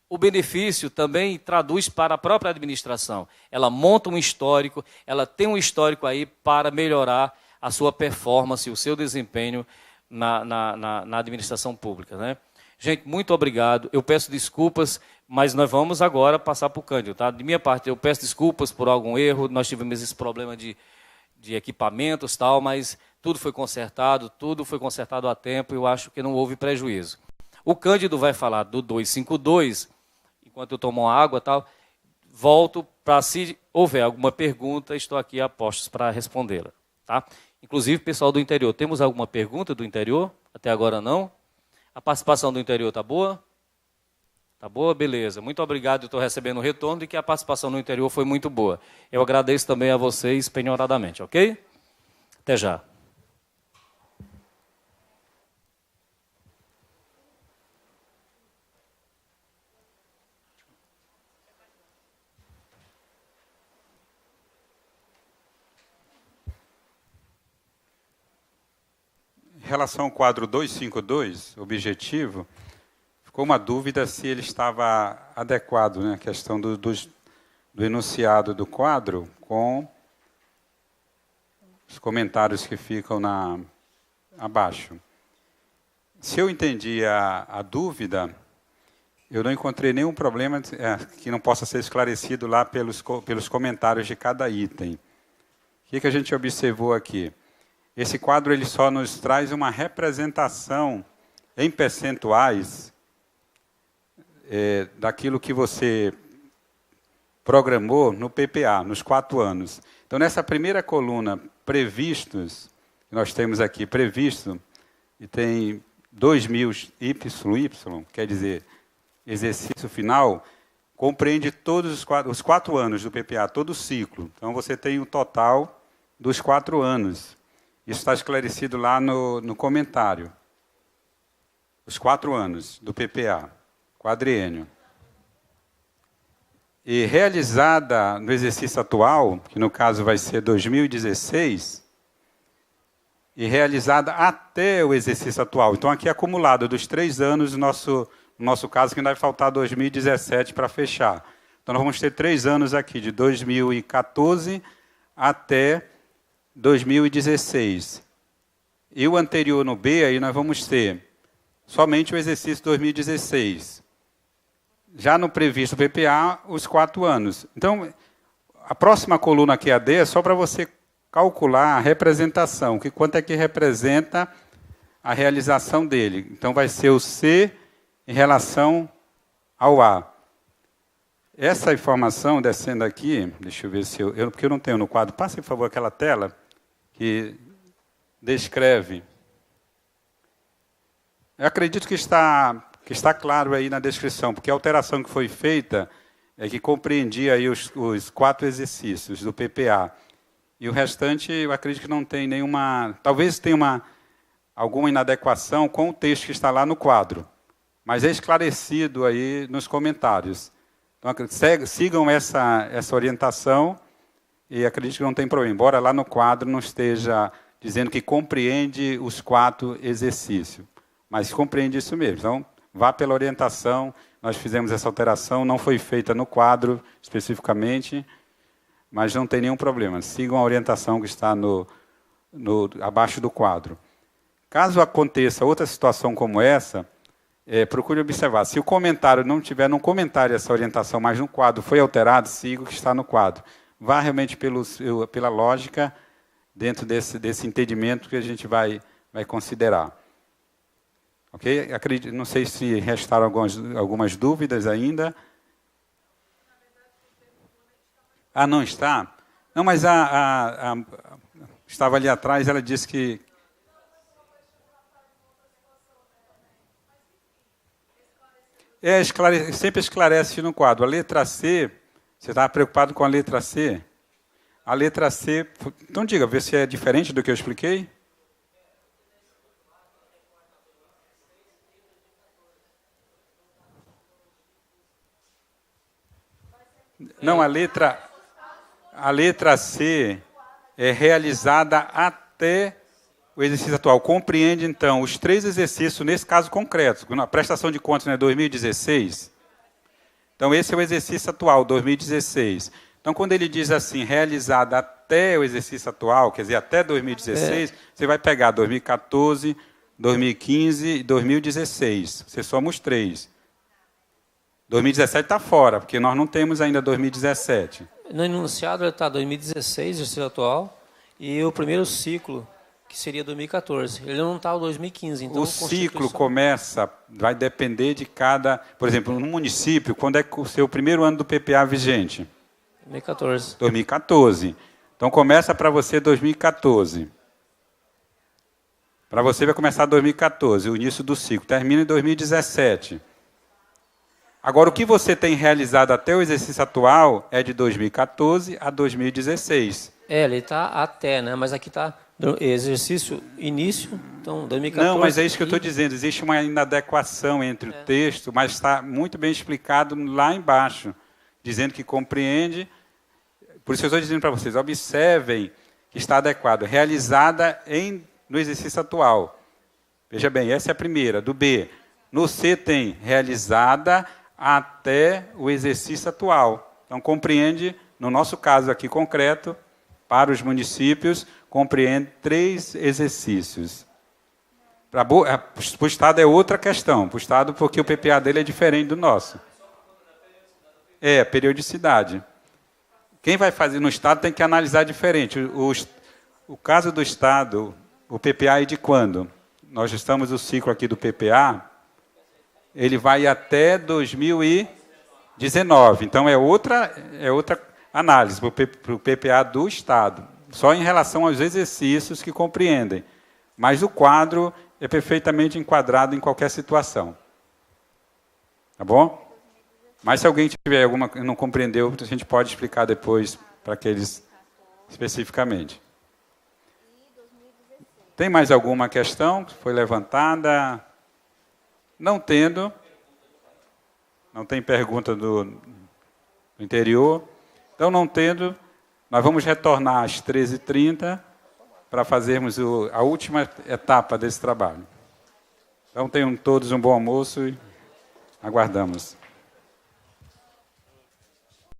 o benefício também traduz para a própria administração. Ela monta um histórico, ela tem um histórico aí para melhorar a sua performance, o seu desempenho na administração pública, né? Gente, muito obrigado. Eu peço desculpas, mas nós vamos agora passar para o Cândido, tá? De minha parte, eu peço desculpas por algum erro. Nós tivemos esse problema de equipamentos, tal, mas tudo foi consertado a tempo e eu acho que não houve prejuízo. O Cândido vai falar do 252, enquanto eu tomo uma água, tal. Volto para, se houver alguma pergunta, estou aqui a postos para respondê-la, tá? Inclusive, pessoal do interior, temos alguma pergunta do interior? Até agora não. A participação do interior está boa? Está boa? Beleza. Muito obrigado, estou recebendo o retorno de que a participação no interior foi muito boa. Eu agradeço também a vocês penhoradamente, ok? Até já. Em relação ao quadro 252, objetivo, ficou uma dúvida se ele estava adequado, né? A questão do enunciado do quadro com os comentários que ficam abaixo. Se eu entendi a dúvida, eu não encontrei nenhum problema que não possa ser esclarecido lá pelos comentários de cada item. O que a gente observou aqui? Esse quadro ele só nos traz uma representação em percentuais daquilo que você programou no PPA, nos 4 anos. Então, nessa primeira coluna, previstos, nós temos aqui previsto, e tem 2.000 YY, quer dizer, exercício final, compreende todos os 4 anos do PPA, todo o ciclo. Então, você tem o total dos 4 anos. Isso está esclarecido lá no comentário. Os 4 anos do PPA, quadriênio. E realizada no exercício atual, que no caso vai ser 2016, e realizada até o exercício atual. Então, aqui é acumulado dos 3 anos, no nosso caso, que ainda vai faltar 2017 para fechar. Então, nós vamos ter 3 anos aqui, de 2014 até 2016. E o anterior no B, aí nós vamos ter somente o exercício 2016. Já no previsto PPA, os 4 anos. Então, a próxima coluna aqui, a D, é só para você calcular a representação, quanto é que representa a realização dele. Então, vai ser o C em relação ao A. Essa informação, descendo aqui, deixa eu ver se porque eu não tenho no quadro, passe, por favor, aquela tela que descreve. Eu acredito que está claro aí na descrição, porque a alteração que foi feita é que compreendia aí os 4 exercícios do PPA. E o restante, eu acredito que não tem nenhuma... Talvez tenha alguma inadequação com o texto que está lá no quadro, mas é esclarecido aí nos comentários. Então, sigam essa orientação e acredito que não tem problema, embora lá no quadro não esteja dizendo que compreende os 4 exercícios, mas compreende isso mesmo. Então, vá pela orientação, nós fizemos essa alteração, não foi feita no quadro especificamente, mas não tem nenhum problema. Sigam a orientação que está abaixo do quadro. Caso aconteça outra situação como essa, procure observar. Se o comentário não tiver no comentário essa orientação, mas no quadro foi alterado, siga o que está no quadro. Vá realmente pela lógica dentro desse entendimento que a gente vai considerar. Ok? Acredito, não sei se restaram algumas dúvidas ainda. Ah, não está? Não, mas estava ali atrás, ela disse que... sempre esclarece no quadro. A letra C, você estava preocupado com a letra C? A letra C... Então diga, vê se é diferente do que eu expliquei. Não, a letra C é realizada até o exercício atual. Compreende, então, os 3 exercícios, nesse caso concreto. A prestação de contas, né, 2016. Então, esse é o exercício atual, 2016. Então, quando ele diz assim, realizada até o exercício atual, quer dizer, até 2016, você vai pegar 2014, 2015 e 2016. Você soma os 3. 2017 está fora, porque nós não temos ainda 2017. No enunciado está 2016, exercício atual, e o primeiro ciclo, que seria 2014. Ele não está o 2015. Então o ciclo começa, vai depender de cada... Por exemplo, no município, quando é o seu primeiro ano do PPA vigente? 2014. 2014. Então, começa para você 2014. Para você vai começar 2014, o início do ciclo. Termina em 2017. Agora, o que você tem realizado até o exercício atual é de 2014 a 2016. Ele está até, né? Mas aqui está exercício início, então 2014... Não, mas é isso que eu estou dizendo. Existe uma inadequação entre o texto, mas está muito bem explicado lá embaixo, dizendo que compreende. Por isso eu estou dizendo para vocês, observem que está adequado. Realizada no exercício atual. Veja bem, essa é a primeira. Do B. No C tem realizada até o exercício atual. Então, compreende, no nosso caso aqui concreto, para os municípios, compreende 3 exercícios. Para o Estado é outra questão. Para o Estado, porque o PPA dele é diferente do nosso. É, periodicidade. Quem vai fazer no Estado tem que analisar diferente. O caso do Estado, o PPA é de quando? Nós estamos no ciclo aqui do PPA, ele vai até 2019. Então, é outra análise para o PPA do Estado. Só em relação aos exercícios que compreendem. Mas o quadro é perfeitamente enquadrado em qualquer situação. Tá bom? Mas se alguém tiver alguma que não compreendeu, a gente pode explicar depois para aqueles especificamente. Tem mais alguma questão que foi levantada? Não tendo, não tem pergunta do interior. Então, não tendo, nós vamos retornar às 13h30 para fazermos a última etapa desse trabalho. Então, tenham todos um bom almoço e aguardamos.